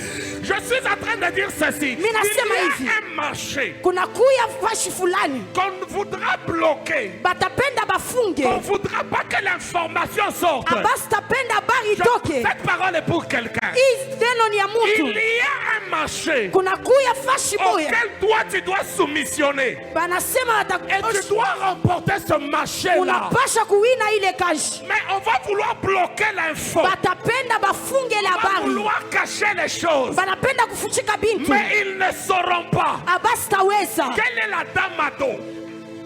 Je suis en train de dire ceci. Il y a un marché Kunakuya fashi fulani. qu'on voudra bloquer. Batapenda bafunge. On ne voudra pas que l'information sorte. Abasi tapenda habari itoke. Cette parole est pour quelqu'un. Hii neno ni ya Il mtu. y a un marché Kunakuya fashi moya. auquel toi tu dois soumissionner. Banasema Et tu dois remporter ce marché-là. unapasha kuwina ile kazi. Mais on va vouloir bloquer l'info. Batapenda bafunge ile On va habari. vouloir cacher les choses. Banapenda kufuchika bintu. Mais ils ne sauront pas. Abasi taweza. Quelle est la dame ado?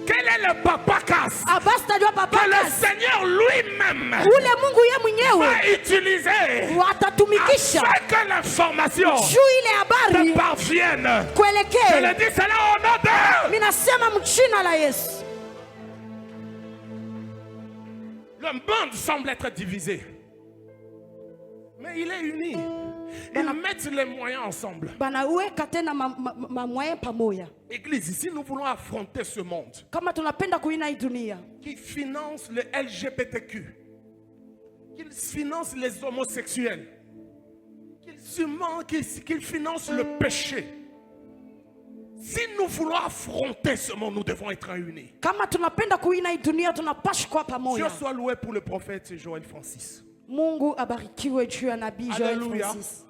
Quel est le papa casse? Abasi tajua papa Que le kazi. Seigneur lui-même Ule Mungu ye mwenyewe va utiliser watatumikisha afin que l'information juu ile te habari parvienne. Je kuelekee. le dis cela au nom de... Mimi nasema mchina la Yesu. Le monde semble être divisé. Mais il est uni. Ils mettent les moyens ensemble. Banaweka tena mamwaye pamoja. Église, ici nous voulons affronter ce monde Kama tunapenda kuina hii dunia. qui finance le LGBTQ, qui finance les homosexuels, qui finance le péché. Si nous voulons affronter ce monde, nous devons être unis. Kama tunapenda kuina hii dunia tunapaswa kwa Dieu pamoja. soit loué pour le prophète Joël Francis. Mungu abarikiwe juu ya nabii Joel Alléluia. Francis.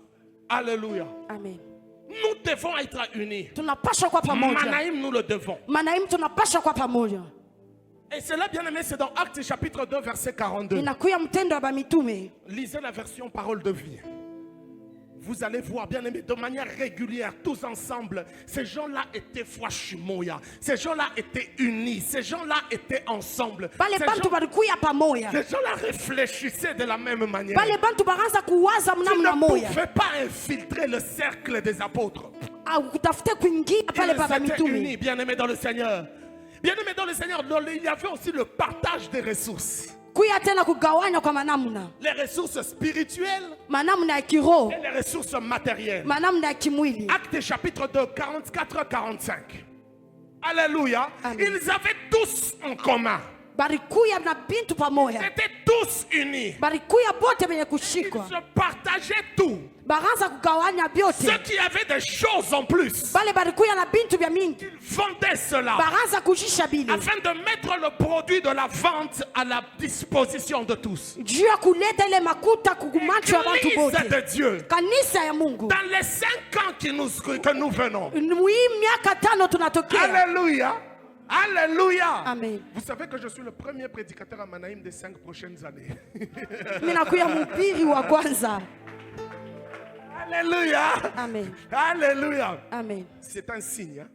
Alléluia. Amen. Nous devons être unis. Tunapaswa kwa pamoja. Manaïm, nous le devons. Manaim tunapaswa kwa pamoja. Et cela, bien aimé, c'est dans Actes chapitre 2, verset 42. Inakuya mtendo wa bamitume. Lisez la version parole de vie. Vous allez voir, bien aimé, de manière régulière, tous ensemble, ces gens-là étaient Fwashimoya. Ces gens-là étaient unis. Ces gens-là étaient ensemble. Bale bantu balikuya pamoja. Ces gens-là réfléchissaient de la même manière. Bale bantu baranza kuwaza Tu mnamna ne moja. pouvais pas infiltrer le cercle des apôtres. Au kutafute kuingia pale pa Ils étaient bamitume. unis, bien aimés dans le Seigneur. Bien aimés dans le Seigneur, il y avait aussi le partage des ressources. Kuya tena kugawanya kwa manamna. Les ressources spirituelles Manamna ya kiroho. et les ressources matérielles. Manamna ya kimwili. Actes chapitre 2, 44-45. Alléluia. Amen. Ils avaient tous en commun balikuya na bintu Ils pamoja, étaient tous unis. balikuya bote benye Ils kushikwa, se partageaient tout. bakaanza kugawanya Ceux vyote. qui avaient des choses en plus, Bale balikuya na bintu vya mingi, ils vendaient cela bakaanza kujisha bile afin de mettre le produit de la vente à la disposition de tous. juu ya kuleta ile makuta kumacho ya bantu L'église bote. de Dieu, Kanisa ya Mungu, dans les 5 ans que nous venons. muhii miaka 5 tunatokea. Alléluia. Alléluia. Amen. Vous savez que je suis le premier prédicateur à Manaïm des 5 prochaines années. Mimi nakuya mpiri wa kwanza. Alléluia. Amen. Alléluia. Amen. C'est un signe.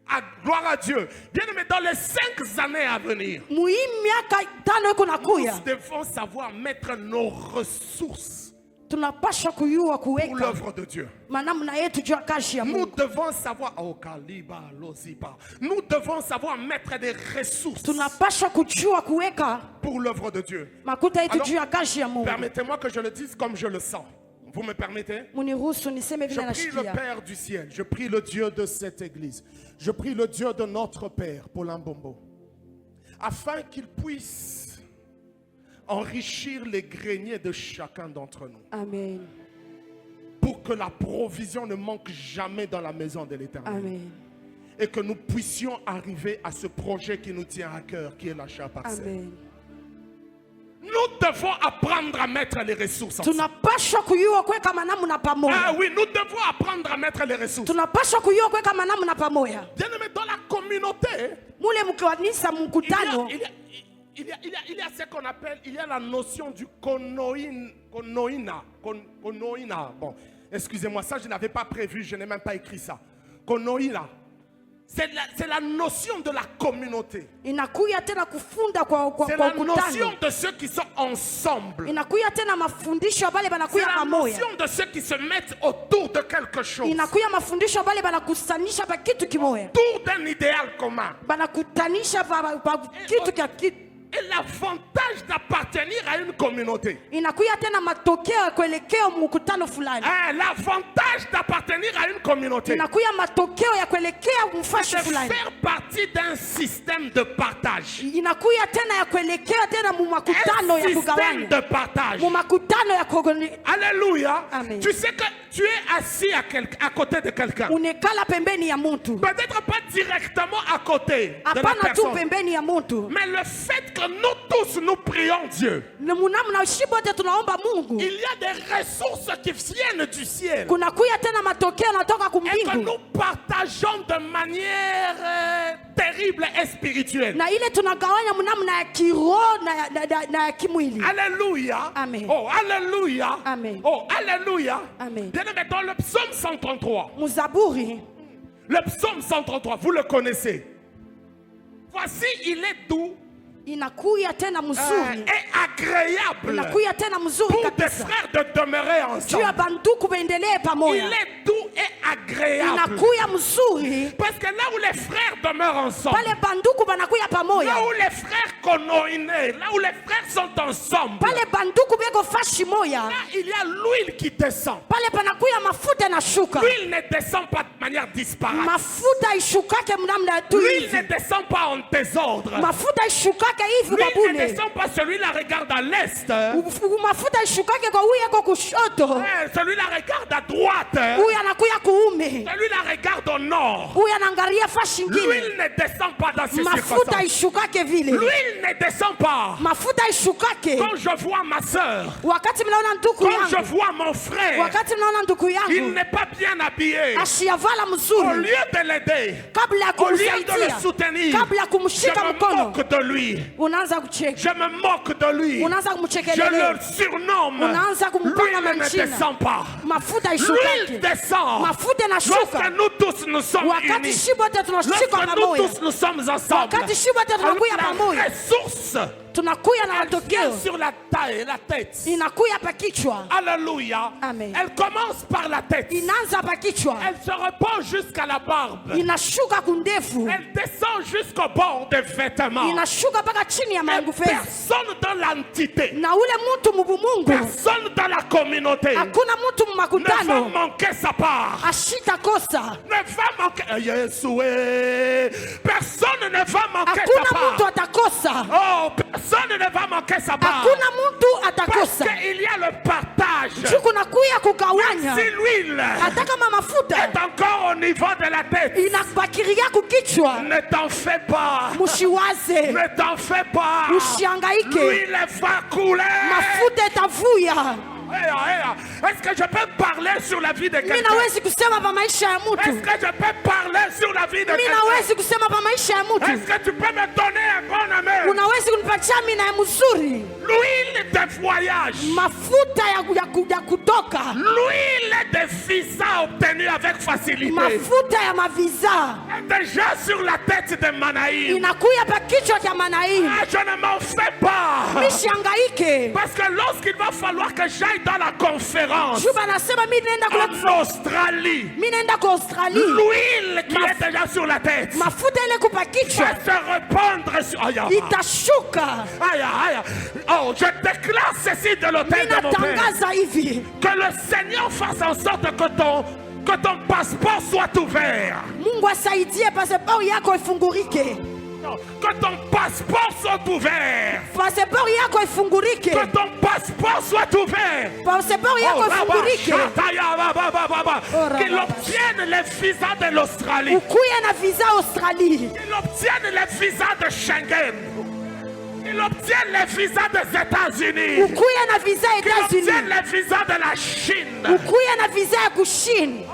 Hein? Gloire à Dieu. Bien aimé, dans les 5 années à venir, Muhii miaka 5 iko nakuya, nous devons savoir mettre nos ressources tunapasha kuyua pour kuweka l'œuvre de Dieu. manamna yetu juu ya kazi ya Nous Mungu. devons savoir, oh, Kaliba, Loziba. Nous devons savoir mettre des ressources Tunapasha kujua kuweka pour l'œuvre de Dieu. makuta yetu Alors, juu ya kazi ya Mungu. Permettez-moi que je le dise comme je le sens. Vous me permettez? Muniruhusu niseme Je vile prie le nashikia. Père du ciel, je prie le Dieu de cette église, je prie le Dieu de notre Père, Paulin Bombo, afin qu'il puisse enrichir les greniers de chacun d'entre nous, Amen. pour que la provision ne manque jamais dans la maison de l'Éternel. Amen. Et que nous puissions arriver à ce projet qui nous tient à cœur, qui est l'achat parcelle. Amen. Nous devons apprendre à mettre les ressources ensemble. Tunapasha kuyua kuweka manamna Ah pamoja. oui, nous devons apprendre à mettre les ressources. Tunapasha kuyua kuweka manamna pamoja. Bien aimé, dans la communauté, Mule mkanisa mkutano il y a ce qu'on appelle, il y a la notion du konoina. Bon, excusez-moi, ça je n'avais pas prévu, je n'ai même pas écrit ça. Konoina. C'est la notion de la communauté. inakuya tena kufunda kwa C'est la mkutano. notion de ceux qui sont ensemble. Inakuya tena mafundisho bale C'est banakuya la pamoja. notion de ceux qui se mettent autour de quelque chose. Inakuya mafundisho bale banakusanisha pa kitu kimoja. Autour d'un idéal commun. Banakutanisha pa kitu kya kitu. Et l'avantage d'appartenir à une communauté. Inakuya tena matokeo ya kuelekea mkutano fulani. L'avantage d'appartenir à une communauté, Inakuya matokeo ya kuelekea mfashi c'est de fulani. faire partie d'un système de partage. Inakuya tena ya kuelekea tena mu makutano Un ya système kugawanya. de partage. Mu makutano ya kugawanya. Alléluia. Amen. Tu sais que tu es assis à côté de quelqu'un. Unekala pembeni ya mtu. Peut-être pas directement à côté de la Hapana tu personne. pembeni ya mtu. Mais le fait que nous tous nous prions Dieu, Namna shibote tunaomba Mungu. il y a des ressources qui viennent du ciel. Kuna kuya tena matokeo natoka Et que kumbingu. nous partageons de manière terrible et spirituelle. Na ile tunagawanya mnamna ya kiroho na ya kimwili. Alléluia. Amen. Oh, alléluia. Amen. Oh, alléluia. Amen. Bien aimé, dans le psaume 133, Muzaburi le psaume 133, vous le connaissez. Voici, il est doux inakuya tena mzuri. et agréable Inakuya tena mzuri pour des kabisa. frères de demeurer Juu ya ensemble. banduku bendelee Il pamoja. est doux et agréable. Inakuya mzuri. Parce que là où les frères demeurent ensemble, Pale banduku banakuya pamoja. là où les frères konoïnés, là où les frères sont ensemble, Pale banduku beko fashi moya. là il y a l'huile qui descend. Pale panakuya mafuta na shuka. L'huile ne descend pas de manière disparate. Mafuta ishukake mnamna tu L'huile ne hivi. descend pas en désordre. Mafuta ishukake hivi kwa L'huile ne bure. descend pas, celui-là regarde à l'est. Mafuta ishukake kwa huyu yako kushoto. Celui-là regarde à droite. Huyu anakuya kuume. Celui-là regarde au nord. Huyu anaangalia fashi ngine. L'huile ne descend pas dans ces Mafuta circonstances. ishukake vile. L'huile ne descend pas. Mafuta ishukake. Quand je vois ma soeur, Wakati mnaona ndugu quand je yangu. vois mon frère, Wakati mnaona ndugu il yangu. n'est pas bien habillé. Ashiyavala Au mzuri. lieu de l'aider, Kabla ya au lieu de le kumsaidia. soutenir, Kabla ya je kumshika me mkono. moque de lui. Unaanza kucheka. Je me moque de lui. Unaanza Je kumchekelelea. le surnomme. Unaanza kumpanga L'huile ne majina. descend pas. Mafuta L'huile ishukake. descend. Mafuta na Lorsque shuka. nous tous nous sommes Wakati unis. shibote tunashika Lorsque nous pamoja. tous nous sommes ensemble. Wakati shibote tunakuya La pamoja. ressource Tunakuya na elle vient matokeo. sur la taille, la tête. Inakuya pa kichwa. Alléluia. Amen. Elle commence par la tête. Inaanza pa kichwa. Elle se repose jusqu'à la barbe. Inashuka kundefu. Elle descend jusqu'au bord des vêtements. Inashuka mpaka chini ya Et mangufezi. personne dans l'entité, Na ule mtu mubumungu. personne dans la communauté Hakuna mtu ne va mmakutano. manquer sa part. Ashita kosa. Ne va manquer. Yeshua. Personne ne va manquer Hakuna sa mtu part. atakosa atakosa. Oh, personne ne va manquer sa part. Hakuna mtu Parce atakosa. qu'il y a le partage. Juu kunakuya kugawanya. Si l'huile Hata kama mafuta est encore au niveau de la tête, inabakiria kukichwa, ne t'en fais pas. mushiwaze, Ne t'en fais pas. mushiangaike, L'huile va couler. mafuta itavuya. Est-ce que je peux parler sur la vie de Mimi quelqu'un? nawezi kusema pa maisha ya Est-ce mtu. que je peux parler sur la vie de Mimi quelqu'un? nawezi kusema pa maisha ya mtu. Est-ce que tu peux me donner un bon amen? Unawezi kunipatia mina ya mzuri. L'huile de voyage. Mafuta ya kutoka. L'huile de visa obtenue avec facilité. Mafuta ya maviza. Est déjà sur la tête de Manaïm. Inakuya pa kichwa cha Manaim. Ah, je ne m'en fais pas. Mishangaike. Parce que lorsqu'il va falloir que j'aille dans la conférence Juba nasema mimi naenda en Australie, mimi naenda kwa Australie. l'huile qui est déjà sur la tête Mafuta ile kupa kichwa va se répandre sur Aya. itashuka. Aya. Oh, je déclare ceci de l'autel de mon Père. Minatangaza hivi. Que le Seigneur fasse en sorte que ton passeport soit ouvert. Mungu asaidie pasiporo yako ifungurike. Que ton passeport soit ouvert. Pasiporo yako ifungurike. Que ton passeport soit ouvert. Pasiporo yako ifungurike. Qu'il obtienne les visas de l'Australie. Ukuye na visa Australie. Qu'il obtienne les visas de Schengen. Qu'il obtienne les visas des États-Unis. Ukuye na visa Qu'il obtienne États-Unis. les visas de la Chine. Ukuye na visa ya Kushini.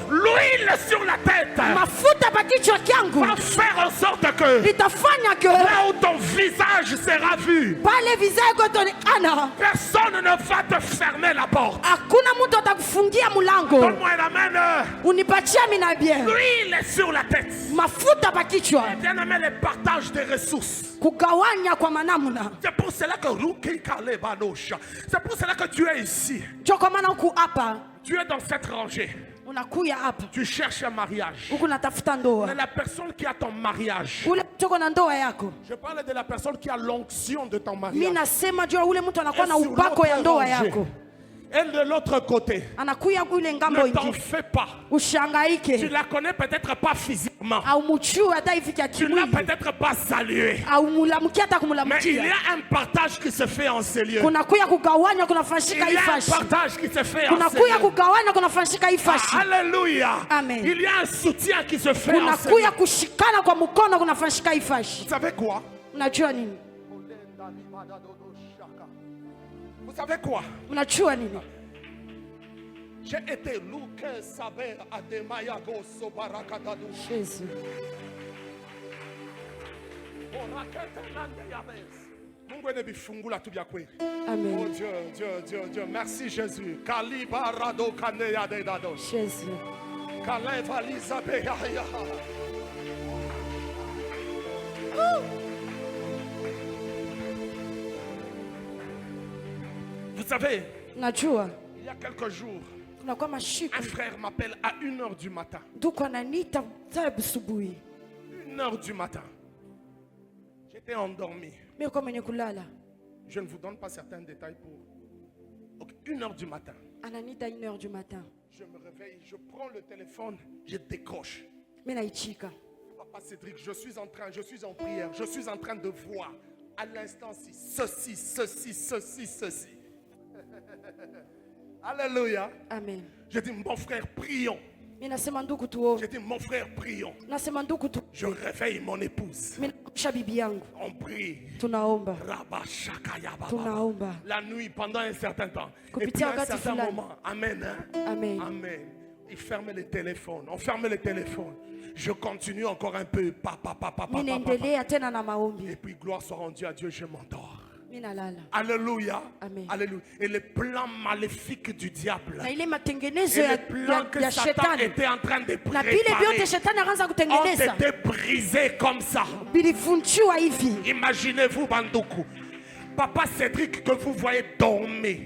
L'huile sur la tête Mafuta pa kichwa kyangu va faire en sorte que itafanya que là où ton visage sera vu, pale visa yako itaonekana. personne ne va te fermer la porte. Hakuna mtu atakufungia mlango. Donne-moi un amen. Unipatia mina bien. L'huile sur la tête. Mafuta pa kichwa. Bien aimé, le partage des ressources. Kugawanya kwa manamuna. C'est pour cela que c'est pour cela que tu es ici. Jo kwa maana huku hapa Tu es dans cette rangée. unakuya hapa. Tu cherches un mariage. Huku natafuta Mais ndoa. la personne qui a ton mariage, Ule mtoko na ndoa yako. je parle de la personne qui a l'onction de ton Mimi mariage. nasema jua ule mtu anakuwa Et na sur upako ya l'autre ndoa rangée, yako. elle de l'autre côté. Anakuya kule ngambo Ne t'en ingine. fais pas. Tu Ushangaike. la connais peut-être pas physiquement. Au mchuu hata hivi kia Tu ne l'as kimwili. peut-être pas salué. Au mulamukia hata Mais il y kumulamukia. a un partage qui se fait en ces lieux. Kunakuya kugawanya Il kunafanyika y a un ifashi. partage qui se fait en ces Kunakuya lieux. kugawanya kunafanyika ifashi. Alléluia. Amen. Il y a un soutien qui se fait en ces lieux. Kunakuya kushikana kwa mkono kunafanyika ifashi. Vous savez quoi? Unajua nini? Vous savez quoi? Unajua nini? J'ai été louqué saber à Demayago Sobarakadadou. Yesu. Mungu ene bifungula tu bya kweli. Oh Amen. Dieu. Merci Jésus. Kaliba rado kaneya de dado. Yesu. Kaleva lizabe ya. Vous savez, Unajua il y a quelques jours, kunakuwa mashiku. un frère m'appelle à 1h du matin. Duko ananiita saa busubuhi. 1h du matin. J'étais endormi. Mimi kwa mwenye kulala. Je ne vous donne pas certains détails pour. Ok, 1h du matin. Ananiita 1h du matin. Je me réveille, je prends le téléphone, je décroche. Mimi naichika. Papa Cédric, je suis en prière, je suis en train de voir à l'instant-ci ceci. Alléluia. Amen. Je dis, mon frère, prions. Mimi nasema ndugu tuombe. Je dis, mon frère, prions. Nasema ndugu tu. Je réveille mon épouse. Mimi naamsha bibi yangu. On prie. Tunaomba. Tunaomba. La nuit pendant un certain temps. Et puis à un certain moment. Amen. Amen. Amen. Il ferme les téléphones. On ferme les téléphones. Je continue encore un peu. Mimi naendelea tena na maombi. Et puis gloire soit rendue à Dieu, je m'endors. Mimi nalala. Alléluia. Amen. Alléluia. Et les plans maléfiques du diable. Na ile matengenezo Et ya les plans que Satan shetani. était en train de Na vile vyote préparer shetani anaanza ont kutengeneza. été brisés comme ça. Bilivunjiwa hivi. Imaginez-vous, Bandoukou. Papa Cédric que vous voyez dormir.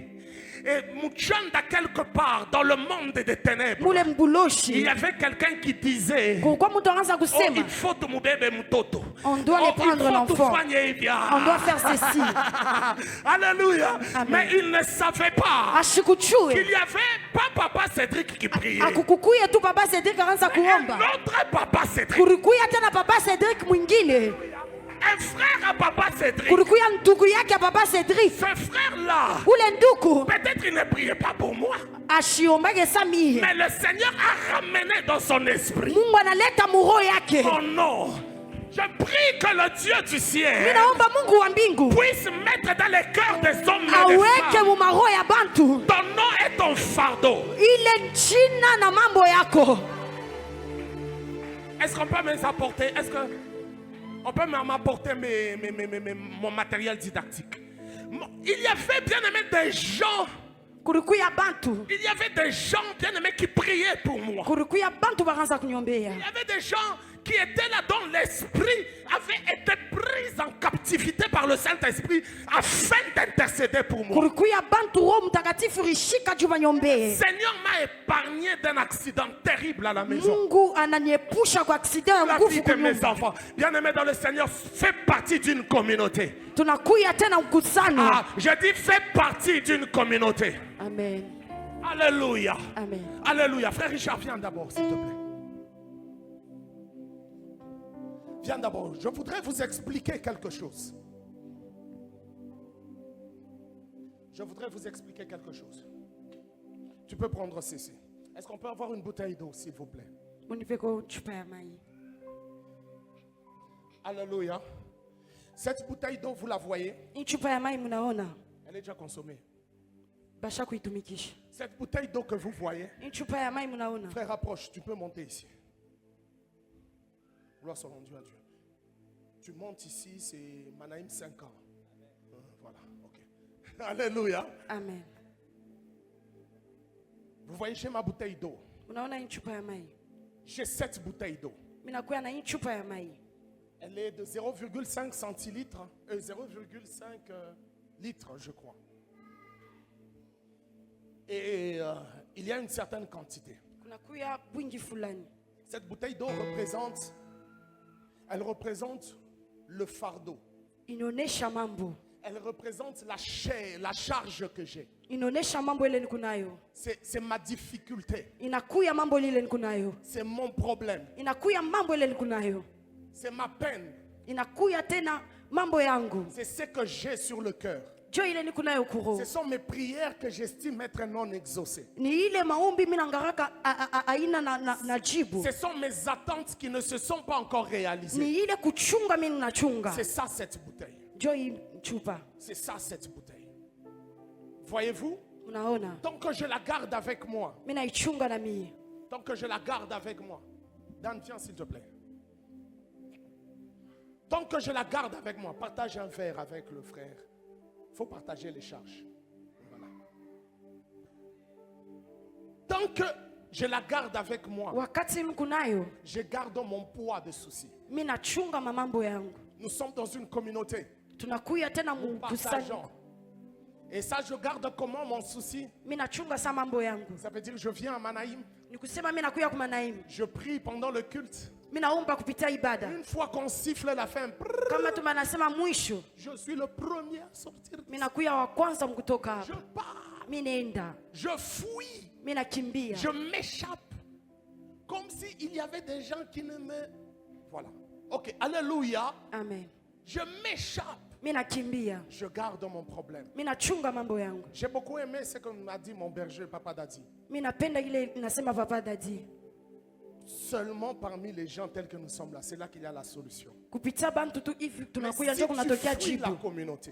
Et Mouchanda quelque part dans le monde des ténèbres. Mule Il mbuloshi. y avait quelqu'un qui disait Kulikuwa mtu anaanza oh, kusema il faut te mubebe mtoto. on doit les prendre l'enfant. On doit faire ceci. Alléluia. Amen. Mais il ne savait pas Ashikuchue. qu'il y avait pas Papa Cédric qui priait. Akukukuye tu Papa Cedric anaanza Un kuomba. autre Papa Cédric. Kurikuya tena Papa Cedric mwingine. un frère à papa Cédric. kulikuya ndugu yake ya baba Cedric. Ce frère-là, Ule ndugu peut-être il ne priait pas pour moi, ashiombage samiye, mais le Seigneur a ramené dans son esprit. Mungu analeta muroho yake. Oh non, je prie que le Dieu du ciel Ninaomba Mungu wa mbingu puisse mettre dans les cœurs des hommes et des aweke femmes mu maroho ya bantu ton nom et ton fardeau. ile jina na mambo yako. Est-ce qu'on peut me apporter? Est-ce que on peut m'apporter mon matériel didactique? Il y avait bien aimé des gens. Kulikuya bantu, Il y avait des gens bien aimés qui priaient pour moi. kulikuya bantu bakaanza kunyombea. Il y avait des gens qui étaient là dont l'esprit avait été pris en captivité par le Saint-Esprit afin d'intercéder pour moi. Kulikuya bantu Roho Mtakatifu rishika juu banyombee. Seigneur m'a épargné d'un accident terrible à la maison. Mungu ananiepusha kwa accident ya La nguvu vie de mes kunyumba. enfants, bien aimés dans le Seigneur, fait partie d'une communauté. Tunakuya tena mkusano. Ah, je dis fait partie d'une communauté. Amen. Alléluia. Amen. Alléluia. Frère Richard, viens d'abord, s'il te plaît. Viens d'abord. Je voudrais vous expliquer quelque chose. Je voudrais vous expliquer quelque chose. Tu peux prendre ceci. Est-ce qu'on peut avoir une bouteille d'eau, s'il vous plaît? Munipeko chupa ya mai. Alléluia. Cette bouteille d'eau, vous la voyez? Hii chupa ya mai mnaona? Elle est déjà consommée. Basha kuitumikisha. Cette bouteille d'eau que vous voyez, Hii chupa ya mai mnaona? frère, approche, tu peux monter ici. Gloire soit rendue à Dieu. Tu montes ici, c'est Manaïm 5 ans. Voilà, ok. Alléluia. Amen. Vous voyez, j'ai ma bouteille d'eau. Unaona hii chupa ya mai? J'ai cette bouteille d'eau. Minakuya na hii chupa ya mai. Elle est de 0,5 centilitres, 0,5 litres, je crois. Et il y a une certaine quantité. Kunakuya bwingi fulani. Cette bouteille d'eau elle représente le fardeau. Inaonesha mambo. Elle représente la chair, la charge que j'ai. Inaonesha mambo ile niko nayo. C'est ma difficulté. Inakuya mambo ile niko nayo. C'est mon problème. Inakuya mambo ile niko nayo. C'est ma peine. Inakuya tena mambo yangu. C'est ce que j'ai sur le cœur. Jo ile niko nayo kuro. Ce sont mes prières que j'estime être non exaucées. Ni ile maombi mimi nangaraka aina na jibu. Ce sont mes attentes qui ne se sont pas encore réalisées. Ni ile kuchunga mimi nachunga. C'est ça cette bouteille. Jo hii chupa. C'est ça cette bouteille. Voyez-vous? Unaona? Tant que je la garde avec moi. Mimi naichunga na mimi. Tant que je la garde avec moi. Dan, viens s'il te plaît. Tant que je la garde avec moi, partage un verre avec le frère. Il faut partager les charges. Voilà. Tant que je la garde avec moi, Wakati niko nayo, je garde mon poids de soucis. mimi nachunga mambo yangu. Nous sommes dans une communauté. Tunakuya tena Nous mkusanyiko. partageons. Et ça, je garde comment mon souci? Mimi nachunga sa mambo yangu. Ça veut dire que je viens à Manaïm, Nikusema mimi nakuya kwa Manaim. je prie pendant le culte. Mimi naomba kupitia ibada. Une fois qu'on siffle la fin, Kama tu manasema mwisho, je suis le premier à sortir. mimi nakuya wa kwanza mkutoka Je hapa. pars, Mimi nenda. je fuis, Mimi nakimbia. je m'échappe. Comme s'il y avait des gens qui ne me... Voilà. Ok, alléluia. Amen. Je m'échappe. Mimi nakimbia. Je garde mon problème. Mimi nachunga mambo yangu. J'ai beaucoup aimé ce que m'a dit mon berger, Papa Dadi. Mimi napenda ile nasema papa dadi. Seulement parmi les gens tels que nous sommes là, c'est là qu'il y a la solution. Kupitia bantu tu hivi Mais tunakuya si ndio tu kunatokea fuis la jibu. communauté,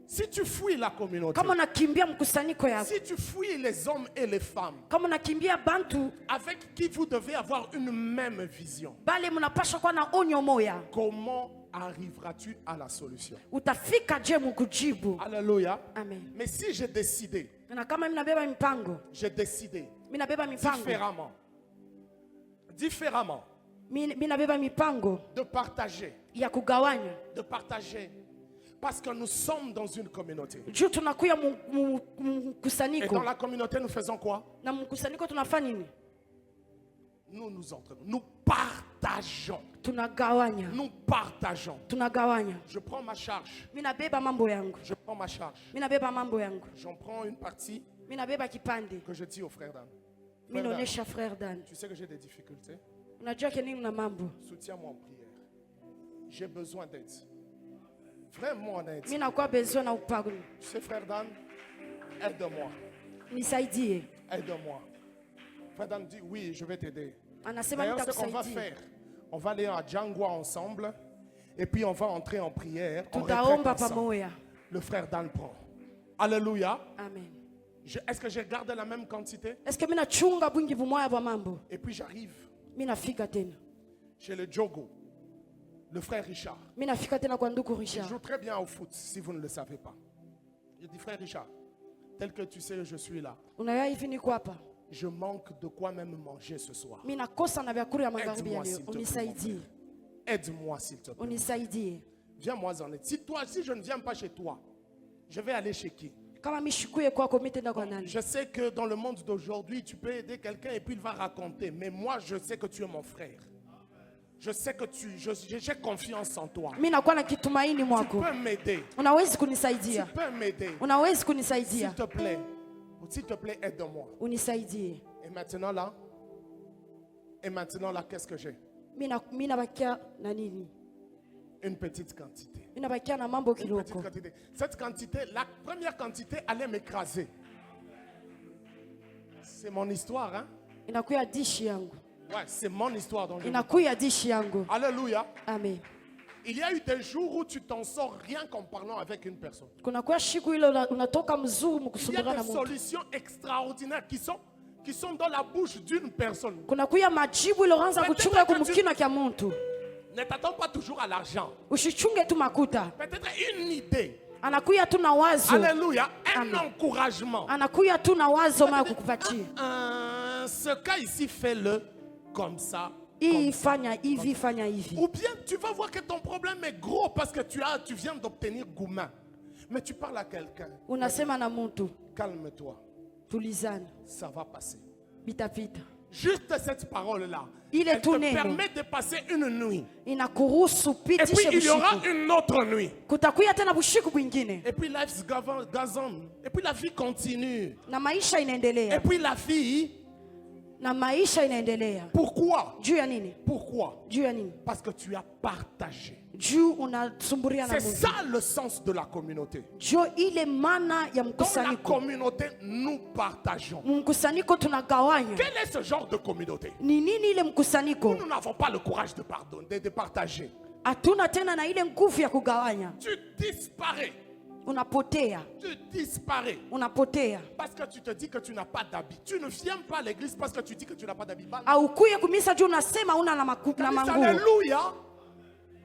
si tu fuis la communauté, Kama unakimbia mkusanyiko yako. si tu fuis les hommes et les femmes Kama unakimbia bantu avec qui vous devez avoir une même vision, bali mnapaswa kuwa na onyo moya. comment arriveras-tu à la solution? Utafika je mkujibu. Alléluia. Amen. Mais si j'ai décidé, Na kama mimi nabeba mipango, j'ai décidé mimi nabeba mipango. différemment Mimi nabeba mipango de partager, ya kugawanya. parce que nous sommes dans une communauté. Juu tunakuya Et dans mkusanyiko. la communauté, nous faisons quoi? Na mkusanyiko tunafanya nini? Nous entrons, nous partageons. Tunagawanya. Nous partageons. Tunagawanya. Je prends ma charge. Mimi nabeba mambo yangu. Je prends ma charge. Mimi nabeba mambo yangu. J'en prends une partie Mimi nabeba kipande. que je dis au frère Dan. Mimi Frère Dan, naonesha frère Dan. tu sais que j'ai des difficultés. Unajua ke nini na mambo? Soutiens-moi en prière. j'ai besoin d'aide. Vraiment d'aide. Mimi nakuwa besoin na upako. Tu sais, frère Dan, aide-moi. Nisaidie. Aide-moi. Frère Dan dit, oui, je vais t'aider. Anasema D'ailleurs, ce qu'on va nitakusaidia. faire, on va aller à Djangwa ensemble. Et puis on va entrer en prière. On retraite Tutaomba ensemble. pamoja. Le frère Dan prend. Alléluia. Amen. Est-ce que j'ai gardé la même quantité? Est-ce que mimi nachunga bwingi bumoya bwa mambo? Et puis j'arrive Mimi nafika tena. chez le Djogo, le frère Richard. Mimi nafika tena kwa ndugu Il Richard. joue très bien au foot, si vous ne le savez pas. Je dis, frère Richard, tel que tu sais, je suis là. Unaya hivi niko hapa. Je manque de quoi même manger ce soir. Mimi nakosa na vyakula ya magharibi ya Aide-moi, leo. s'il te plaît, Unisaidie. Aide-moi, s'il te plaît. Unisaidie. Viens-moi en aide. Si je ne viens pas chez toi, je vais aller chez qui? Kama mishikuye kwako mimi tenda kwa nani? Je sais que dans le monde d'aujourd'hui, tu peux aider quelqu'un et puis il va raconter. Mais moi, je sais que tu es mon frère. Je sais que j'ai confiance en toi. Mimi nakuwa na kitumaini Tu mwako. peux m'aider. Unaweza Tu kunisaidia. peux m'aider. Unaweza S'il kunisaidia. te plaît, aide-moi. Unisaidie. Et maintenant là, qu'est-ce que j'ai? Mimi nabakia na nini? Une petite quantité. Mimi nabakia na mambo Une petite kiloko. quantité. Cette quantité, la première quantité allait m'écraser. C'est mon histoire, hein? Inakuya dishi yangu. Ouais, c'est mon histoire. Donc Inakuya dishi yangu. Alléluia. Amen. Il y a eu des jours où tu t'en sors rien qu'en parlant avec une personne. Kuna kuwa siku ile unatoka mzuri Il y mkusumbura a na des mtu. solutions extraordinaires qui sont dans la bouche d'une personne. Kuna kuya majibu ile unaanza kuchunga kumkina kya mtu. Ne t'attends pas toujours à l'argent. Usichunge tu makuta. Peut-être une idée. Anakuya tu na wazo. Alléluia. Un Amen. encouragement. Anakuya tu na wazo maya kukupatia. Ce cas ici, fais-le comme ça. Hii fanya hivi, fanya hivi. Ou bien tu vas voir que ton problème est gros parce que tu viens d'obtenir gourmand. Mais tu parles à quelqu'un. Unasema na mtu, Calme-toi. tulizana, Ça va passer. bitapita. Juste cette parole-là, Il est elle te tout neno. permet de passer une nuit. Inakuruhusu Et puis pitishe il y aura bushiku. une autre nuit. Kutakuya tena bushiku bwingine. Et puis life goes on. Et puis la vie continue. Na maisha Et inaendelea. puis la vie, Na maisha inaendelea. pourquoi? Juu ya nini? Pourquoi? Juu ya nini? Parce que tu as partagé. Juu unasumburia na C'est Mungu. ça le sens de la communauté. Juu ile maana ya Dans la mkusanyiko. communauté, nous partageons. Mkusanyiko tunagawanya. Quel est ce genre de communauté? Ni nini ile mkusanyiko? Nous n'avons pas le courage de pardonner, de partager. Hatuna tena na ile nguvu ya kugawanya. Tu disparais. Unapotea. Tu disparais. Unapotea. Parce que tu te dis que tu n'as pas d'habit. Tu ne viens pas à l'église parce que tu dis que tu n'as pas d'habit. Aukuye kumisa juu unasema una na manguo. Alléluia.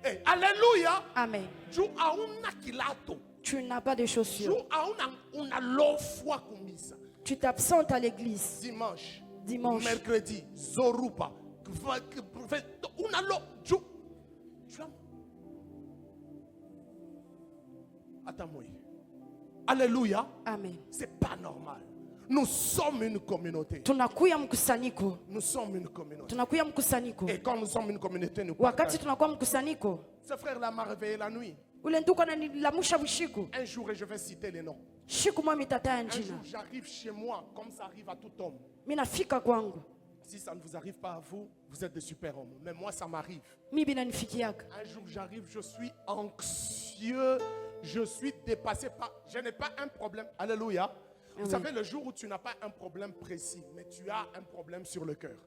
Eh, alléluia. Amen. Juu hauna kilato. Tu n'as pas de chaussures. Juu hauna lofwa kumisa. Tu t'absentes à l'église. Dimanche. Mercredi. Zorupa. Una lo. Juu. Attends-moi. Alléluia. Amen. C'est pas normal. Nous sommes une communauté. Tunakuya mkusanyiko. Nous sommes une communauté. Tunakuya mkusanyiko. Et quand nous sommes une communauté, nous Wakati partageons. tunakuwa mkusanyiko. Ce frère-là m'a réveillé la nuit. Ule ndugu ananilamusha bushiku. Un jour, et je vais citer les noms. Shiku mwa mitata ya Un jour, njina. j'arrive chez moi, comme ça arrive à tout homme. Mina fika kwangu. Si ça ne vous arrive pas à vous, vous êtes des super-hommes. Mais moi, ça m'arrive. Mi binanifikiaka. Un jour, j'arrive, je suis anxieux. Je suis dépassé par... Je n'ai pas un problème. Alléluia. Vous savez, le jour où tu n'as pas un problème précis, mais tu as un problème sur le cœur.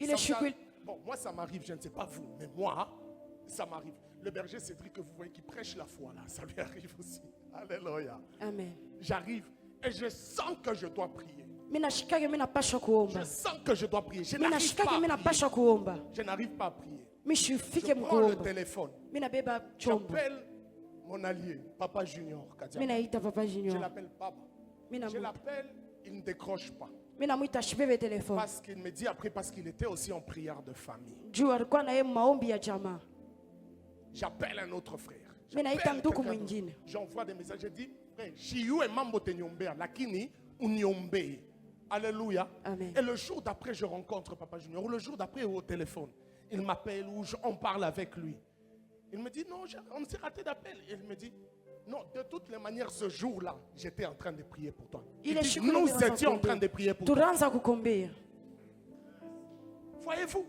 Ile shiku Bon, moi, ça m'arrive. Je ne sais pas vous, mais moi, ça m'arrive. Le berger Cédric que vous voyez qui prêche la foi, là, ça lui arrive aussi. Alléluia. Amen. J'arrive et je sens que je dois prier. Mina shikake mina pasha kuomba. Je sens que je dois prier. Je Mina n'arrive pas shikake mina à prier. pasha kuomba. Je n'arrive pas à prier. Mishifike Je prends le mkuomba. téléphone. Mina beba chombo. J'appelle mon allié, Papa Junior. Kadia. Mina ita papa Je junior. l'appelle Papa. Mina Je l'appelle, il ne décroche pas. Mina muita shibebe telefone. Parce qu'il me dit après, parce qu'il était aussi en prière de famille. Juu alikuwa na yeye maombi ya jamaa. J'appelle un autre frère. Mina ita J'appelle ndugu quelqu'un d'autre. mwingine. J'envoie des messages. Je dis, frère, Shiyu et Mambo Tenyombea, Lakini Unyombe. Alléluia. Amen. Et le jour d'après, je rencontre Papa Junior. Ou le jour d'après, au téléphone, il m'appelle ou on parle avec lui. Il me dit, non, on s'est raté d'appel. Il me dit, non, de toutes les manières, ce jour-là, j'étais en train de prier pour toi. Il Ile dit, siku nous tulianza étions en train kuombea. de prier pour toi. Turanza kukombea. Voyez-vous?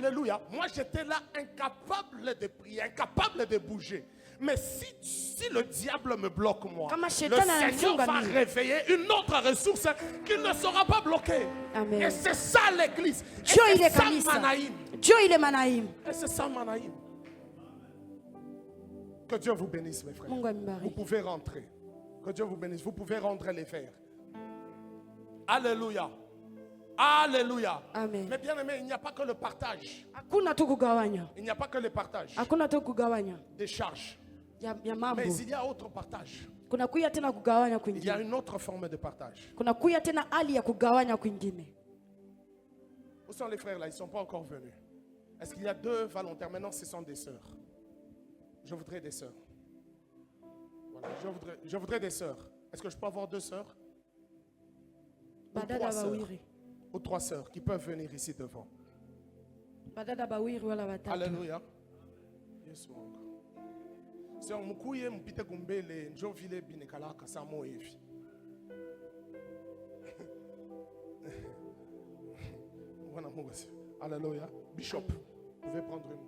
Alléluia. Moi, j'étais là incapable de prier, incapable de bouger. Mais si le diable me bloque, moi, Kama le shetani Seigneur anafunga va mimi. réveiller une autre ressource qui ne sera pas bloquée. Amen. Et c'est ça l'église. Et Dieu il c'est est ça kanisa. Manaïm. Dieu il est Manaïm. Et c'est ça Manaïm. Que Dieu vous bénisse, mes frères. Mungu Vous amibariki. pouvez rentrer. Que Dieu vous bénisse. Vous pouvez rendre les verres. Alléluia. Alléluia. Amen. Mais bien aimé, il n'y a pas que le partage. Hakuna tu kugawanya. Il n'y a pas que le partage Hakuna tu kugawanya. des charges. Ya mambo. Mais il y a autre partage. Kuna kuya tena kugawanya Il y a kwingine. une autre forme de partage. Kuna kuya tena hali ya kugawanya kwingine. Où sont les frères là? Ils ne sont pas encore venus. Est-ce qu'il y a deux volontaires? Maintenant, ce sont des sœurs. Je voudrais des sœurs. Voilà, je voudrais des sœurs. Est-ce que je peux avoir deux sœurs? Badada bawiri. Ou trois sœurs qui peuvent venir ici devant. Badada bawiri wala batatu. Alléluia. Yes, Mungu. Sœur Mukuye mpite kumbele njo vile binekala kasamo hivi. Voilà Mungu. Alléluia. Bishop, vous pouvez prendre une.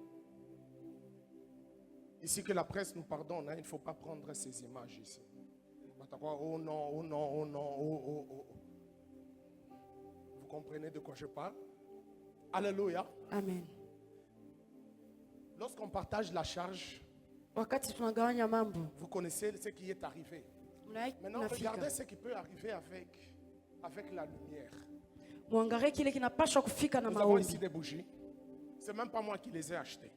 Ici que la presse nous pardonne, hein, il ne faut pas prendre ces images ici. Oh non, oh non, oh non, oh, oh, oh. Vous comprenez de quoi je parle? Alléluia. Amen. Lorsqu'on partage la charge, Wakati tunagawanya mambo. vous connaissez ce qui est arrivé. Maintenant, Unafika. regardez ce qui peut arriver avec la lumière. Muangalie kile kinapaswa kufika na Nous avons ici maombi. des bougies. C'est même pas moi qui les ai achetées.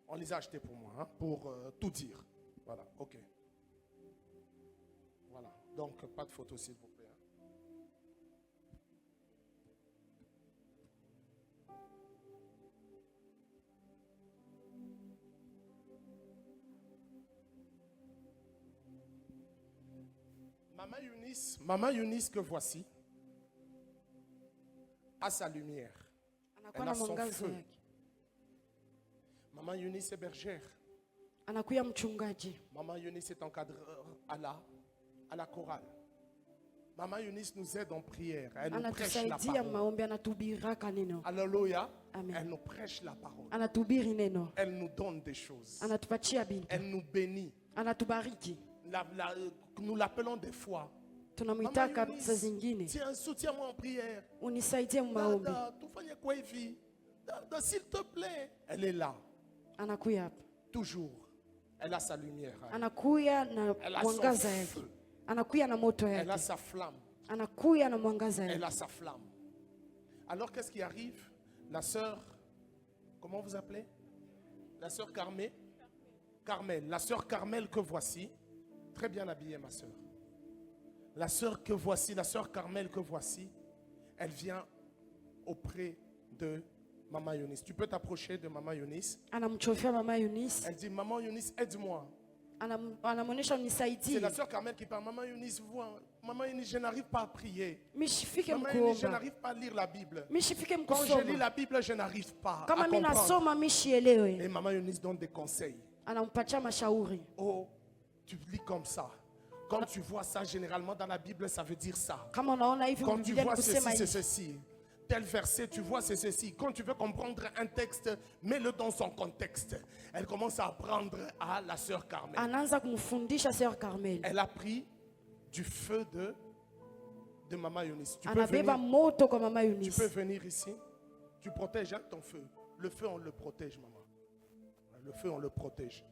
On les a achetées pour moi, hein, pour tout dire. Voilà, ok. Voilà, donc pas de photos s'il vous plaît. Hein. Maman Eunice que voici, a sa lumière. Anakuwa Elle na a son mwangazo feu. yake. Maman Eunice est bergère. Anakuya mchungaji. Maman Eunice est encadreur à la chorale. Maman Eunice nous aide en prière. Elle nous prêche la Anatusaidia parole. maombi, anatubiraka neno. Alléluia. Amen. Elle nous prêche la parole. Anatubiri neno. Elle nous donne des choses. Anatupatia bintu. Elle nous bénit. Anatubariki. Nous l'appelons des fois. Tunamuitaka Maman saa Eunice, zingine. tiens, soutiens-moi en prière. Unisaidie maombi. Dada, tufanye kwa hivi. Dada, s'il te plaît. Elle est là. Anakuya hapa. Toujours. Elle a sa lumière. Anakuya na Elle a son mwangaza yake. feu. Anakuya na moto Elle a yake. sa flamme. Anakuya na mwangaza Elle yake. a sa flamme. Alors qu'est-ce qui arrive? La sœur, comment vous appelez? La sœur Carmel. Carmel. La sœur Carmel que voici. Très bien habillée, ma sœur. La sœur que voici, la sœur Carmel que voici, elle vient auprès de Maman Eunice. Tu peux t'approcher de Maman Eunice. Anamchofia mama Eunice. Elle dit, Maman Eunice, aide-moi. Anamuonesha C'est unisaidie. la sœur Carmel qui parle. Maman Eunice, vois, Maman Eunice, je n'arrive pas à prier. Mishifike Maman Eunice, je mkuomba. n'arrive pas à lire la Bible. Mishifike Quand je lis mkusoma. la Bible, je n'arrive pas Kama à mimi comprendre. nasoma mishielewe. Et Maman Eunice donne des conseils. Anampatia mashauri. Oh, tu lis comme ça. Quand tu vois ça, généralement dans la Bible, ça veut dire ça. Kama unaona hivi Quand tu Biblia vois nikusema ceci, c'est hivi. ceci. Tel verset, tu vois, c'est ceci. Quand tu veux comprendre un texte, mets-le dans son contexte. Elle commence à apprendre à la sœur Carmel. Anaanza kumfundisha Sœur Carmel. Elle a pris du feu de Maman Eunice. Tu peux Anabeba venir, moto kwa mama tu Eunice. peux venir ici. Tu protèges hein, ton feu. Le feu, on le protège, maman. Le feu, on le protège.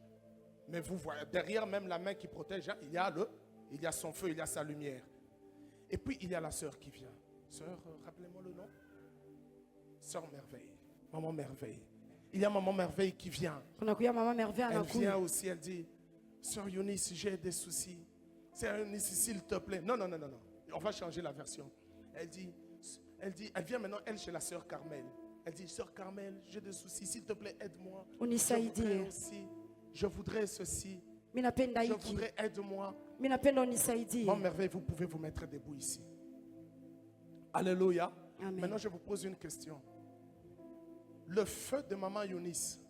Mais vous voyez, derrière même la main qui protège, hein, il y a son feu, il y a sa lumière. Et puis, il y a la sœur qui vient. Sœur, rappelez-moi le nom. Sœur Merveille. Maman Merveille. Il y a Maman Merveille qui vient. Kunakuya mama Merveille Elle vient anakuya. aussi, elle dit, Sœur Eunice, j'ai des soucis. Sœur Eunice, s'il te plaît. Non, non, non, non, non. On va changer la version. Elle vient maintenant, elle, chez la sœur Carmel. Elle dit, Sœur Carmel, j'ai des soucis, s'il te plaît, aide-moi. Unisaidie. Je voudrais ceci. Mimi napenda Je hiki. voudrais, aide-moi. Mimi napenda unisaidie. Maman Merveille, vous pouvez vous mettre debout ici. Alléluia. Amen. Maintenant, je vous pose une question. Le feu de Maman Eunice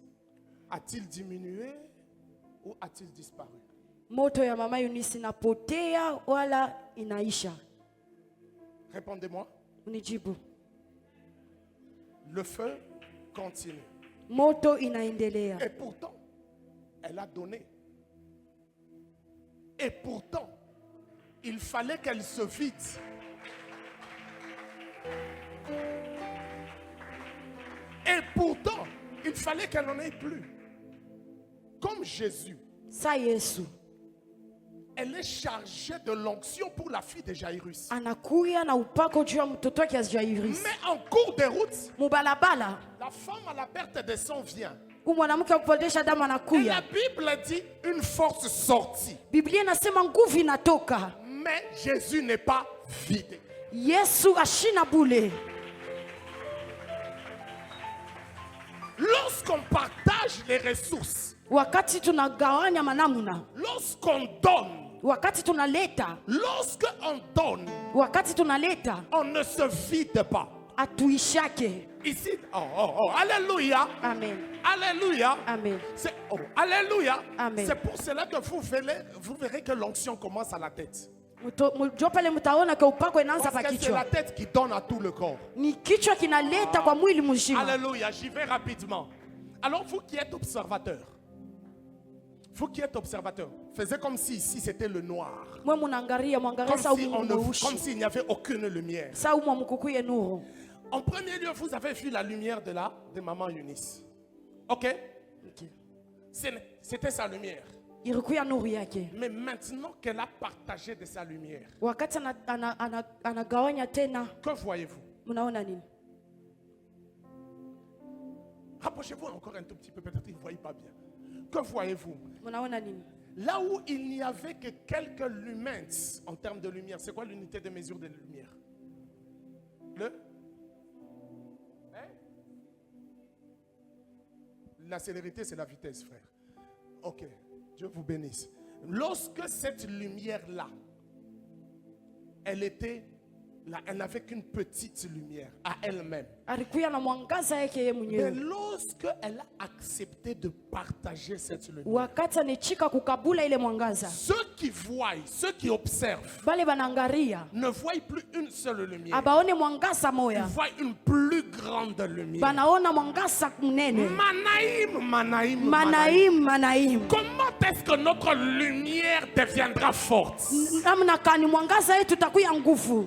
a-t-il diminué ou a-t-il disparu? Moto ya mama Eunice inapotea wala inaisha? Répondez-moi. Unijibu. Le feu continue. moto inaendelea. Et pourtant, elle a donné. Et pourtant, il fallait qu'elle se vide. Et pourtant, il fallait qu'elle n'en ait plus. Comme Jésus, Sa Yesu elle est chargée de l'onction pour la fille de Jairus. anakuya na upako juu ya mtoto wake Jairus. Mais en cours de route, Mubalabala la femme à la perte de sang vient. mwanamke wa kupotesha damu Et la anakuya. Bible dit une force sortie. Biblia inasema nguvu inatoka. Mais Jésus n'est pas vide. Yesu ashina bule. Lorsqu'on partage les ressources, Wakati tunagawanya manamuna, lorsqu'on donne, wakati tunaleta, lorsqu'on donne, wakati tunaleta, on ne se vide pas. atuishake. Ici, alléluia, Amen. alléluia. Amen. Alléluia. Amen. C'est pour cela que vous verrez que l'onction commence à la tête. Mjo pale mtaona kwa upako inaanza Parce pa que c'est la kichwa. tête qui donne à tout le corps. Ni kichwa kinaleta kwa mwili mzima. Alléluia, j'y vais rapidement. Alors vous qui êtes observateurs, faisez comme si ici c'était le noir. Mwe munaangalia mwangalia Comme sa si umu mweushi. comme s'il n'y avait aucune lumière. Sa umu mkukuye nuru. En premier lieu, vous avez vu la lumière de Maman Eunice. Ok? C'était sa lumière. Ilikuya nuru yake. Mais maintenant qu'elle a partagé de sa lumière, Wakati anagawanya tena, que voyez-vous? mnaona nini? Rapprochez-vous encore un tout petit peu, peut-être que vous ne voyez pas bien. Que voyez-vous? Mnaona nini? Là où il n'y avait que quelques lumens en termes de lumière, c'est quoi l'unité de mesure de lumière? La célérité, c'est la vitesse, frère. Ok, Dieu vous bénisse. Lorsque cette lumière-là, elle était là, elle n'avait qu'une petite lumière à elle-même. Alikuya na mwangaza yake yeye Mais mwenyewe. lorsque elle a accepté de partager cette lumière, Wakati anechika kukabula ile mwangaza, ceux qui voient, ceux qui observent, bale banaangalia ne voient plus une seule lumière. abaone mwangaza Ils moya, voient une plus grande lumière. banaona mwangaza mnene. Manaim. Comment est-ce que notre lumière deviendra forte? Namna kani mwangaza yetu takuya nguvu.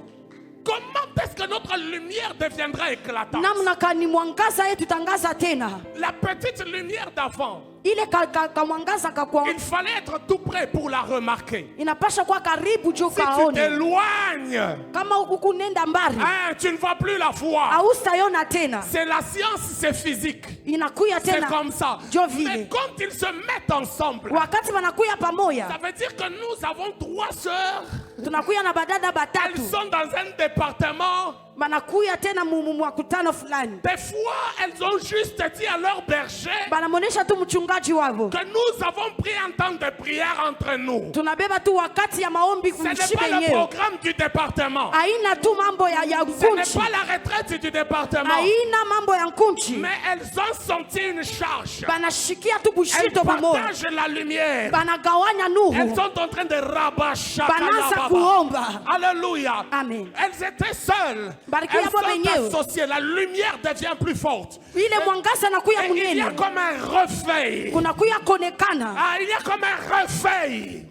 Comment est-ce que notre lumière deviendra éclatante? Namna kani mwangaza yetu tangaza tena. La petite lumière d'avant, Ile ka mwangaza kakwa il fallait être tout près pour la remarquer. inapasha kwa karibu juu Si tu kaone. t'éloignes, Kama ukunenda mbali, tu ne vas plus la voir. haustaiona tena. C'est la science, c'est physique. Inakuya C'est tena. comme ça. Jo vile. Mais quand ils se mettent ensemble, Wakati wanakuya pamoja, ça veut dire que nous avons 3 sœurs. tunakuya na badada Elles batatu. sont dans un département. Banakuya tena mwakutano fulani. Des fois, elles ont juste dit à leur berger Banamonesha tu mchungaji wavo. que nous avons pris un temps de prière entre nous. Tunabeba tu wakati ya maombi Ce n'est kumshibe pas le yenyewe. programme du département. Haina tu mambo ya Ce n'est nkunchi. pas la retraite du département. Haina mambo ya nkunchi. Mais elles ont senti une charge. Banashikia tu Elles bushito pamoja. partagent la lumière. Banagawanya Elles nuru. sont en train de rabâcher. Banaanza kuomba. Alléluia. Amen. Elles étaient seules. Barikiwa Elles bo sont wenyewe. associées. La lumière devient plus forte. Ile mwangaza nakuya Et il y a munene. comme un réveil. Kunakuya konekana. Ah, il y a comme un réveil.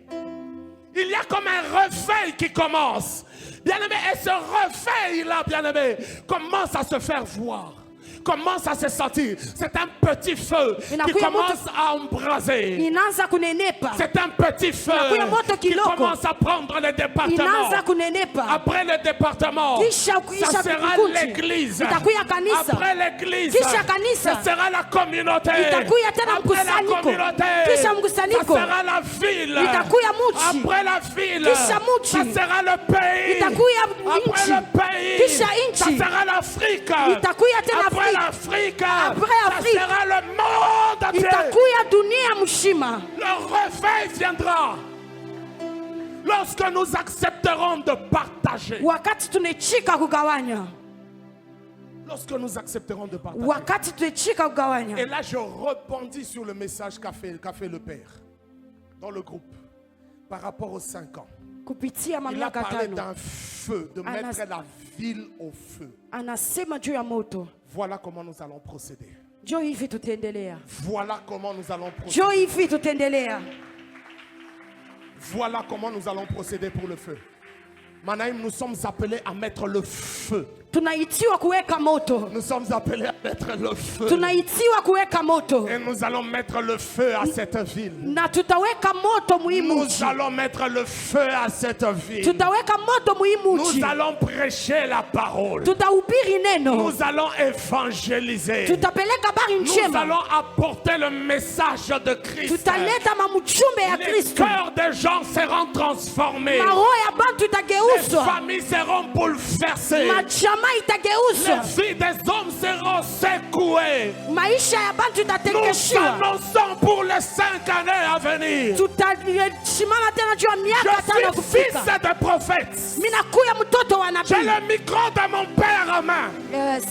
Il y a comme un réveil qui commence. Bien-aimé, et ce réveil-là, bien-aimé, commence à se faire voir. Commence à se sentir. C'est un petit feu qui Inakuya commence à embraser. Inaanza kunenepa. C'est un petit feu Inakuya moto qui kiloko. commence à prendre le département. Inaanza kunenepa. Après le département, Kisha ça sera kikundi. l'église. Itakuya kanisa. Après l'église, Kisha kanisa. ça sera la communauté. Itakuya tena Après la mkusanyiko. communauté, Kisha ça mkusanyiko. sera la ville. Itakuya muchi. Après la ville, Kisha muchi. ça sera le pays. Itakuya Après inchi. le pays, Kisha ça inchi. sera l'Afrique. Itakuya tena Après Afrika. l'Afrique, Après ça Afrique. sera le monde entier. Itakuya dunia mshima. Le réveil viendra lorsque nous accepterons de partager. Wakati tunechika kugawanya. Lorsque nous accepterons de partager. Wakati tunechika Et kugawanya. là, je rebondis sur le message qu'a fait le Père dans le groupe par rapport aux 5 ans. Kupitia Il a mamlaka parlé tano. d'un feu, de mettre la ville au feu. Anasema juu ya moto. Voilà comment nous allons procéder. Njoo hivi tutaendelea. Voilà comment nous allons procéder. Njoo hivi tutaendelea. Voilà comment nous allons procéder pour le feu. Manaïm, nous sommes appelés à mettre le feu. Tunaitiwa kuweka moto. Nous sommes appelés à mettre le feu. Tunaitiwa kuweka moto. Et nous allons mettre le feu à cette ville. Na tutaweka moto muhimu. Nous allons mettre le feu à cette ville. Tutaweka moto muhimu. Nous allons prêcher la parole. Tutahubiri neno. Nous allons évangéliser. Tutapeleka habari Nous njema. allons apporter le message de Christ. Tutaleta mamchumbe ya Les Kristo. cœurs des gens seront transformés. Maroho ya bantu Les itageuzwa. familles seront bouleversées. Majama Les itageuzwa. vies des hommes seront secouées. Maisha ya bantu Nous itatekeshiwa. annonçons pour les 5 années à venir. Tutasimama tena juu ya miaka tano Je suis fils kufika. de prophète. Mimi nakuya mtoto wa J'ai nabii. le micro de mon père en main. Yes.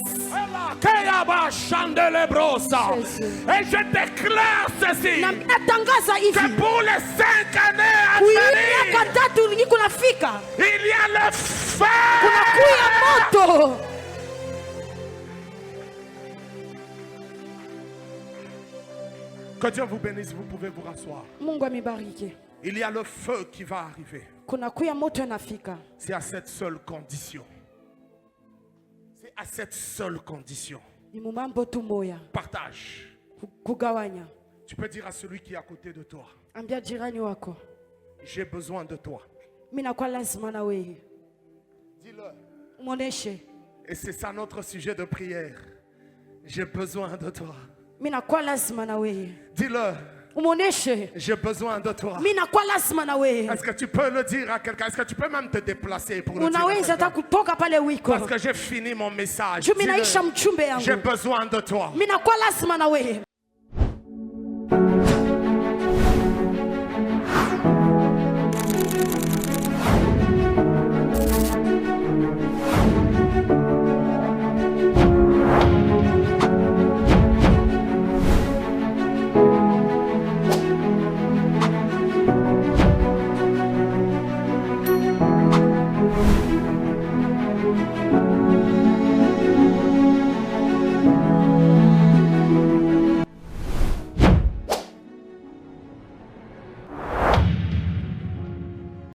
Et je déclare ceci. Na natangaza hivi. Que pour les 5 années à Kuya venir, miaka tatu niko nafika. il y a le feu. Kunakuya moto. Que Dieu vous bénisse, vous pouvez vous rasseoir. Mungu amibariki. Il y a le feu qui va arriver. Kunakuya moto nafika. C'est à cette seule condition. C'est à cette seule condition. Ni mumambo tu moya. Partage. Kugawanya. Tu peux dire à celui qui est à côté de toi, Ambia jirani wako. j'ai besoin de toi. Mimi nakuwa lazima na wewe. Dis-le. Muoneshe. Et c'est ça notre sujet de prière. J'ai besoin de toi. Mimi nakuwa lazima na wewe. Dis-le. Umuoneshe. J'ai besoin de toi. Mimi nakuwa lazima na wewe. Est-ce que tu peux le dire à quelqu'un? Est-ce que tu peux même te déplacer pour le dire à Unaweza hata quelqu'un? kutoka pale wiko. Parce que j'ai fini mon message. Juu mimi Dis-le. naisha mchumbe J'ai yangu. besoin de toi. Mimi nakuwa lazima na wewe.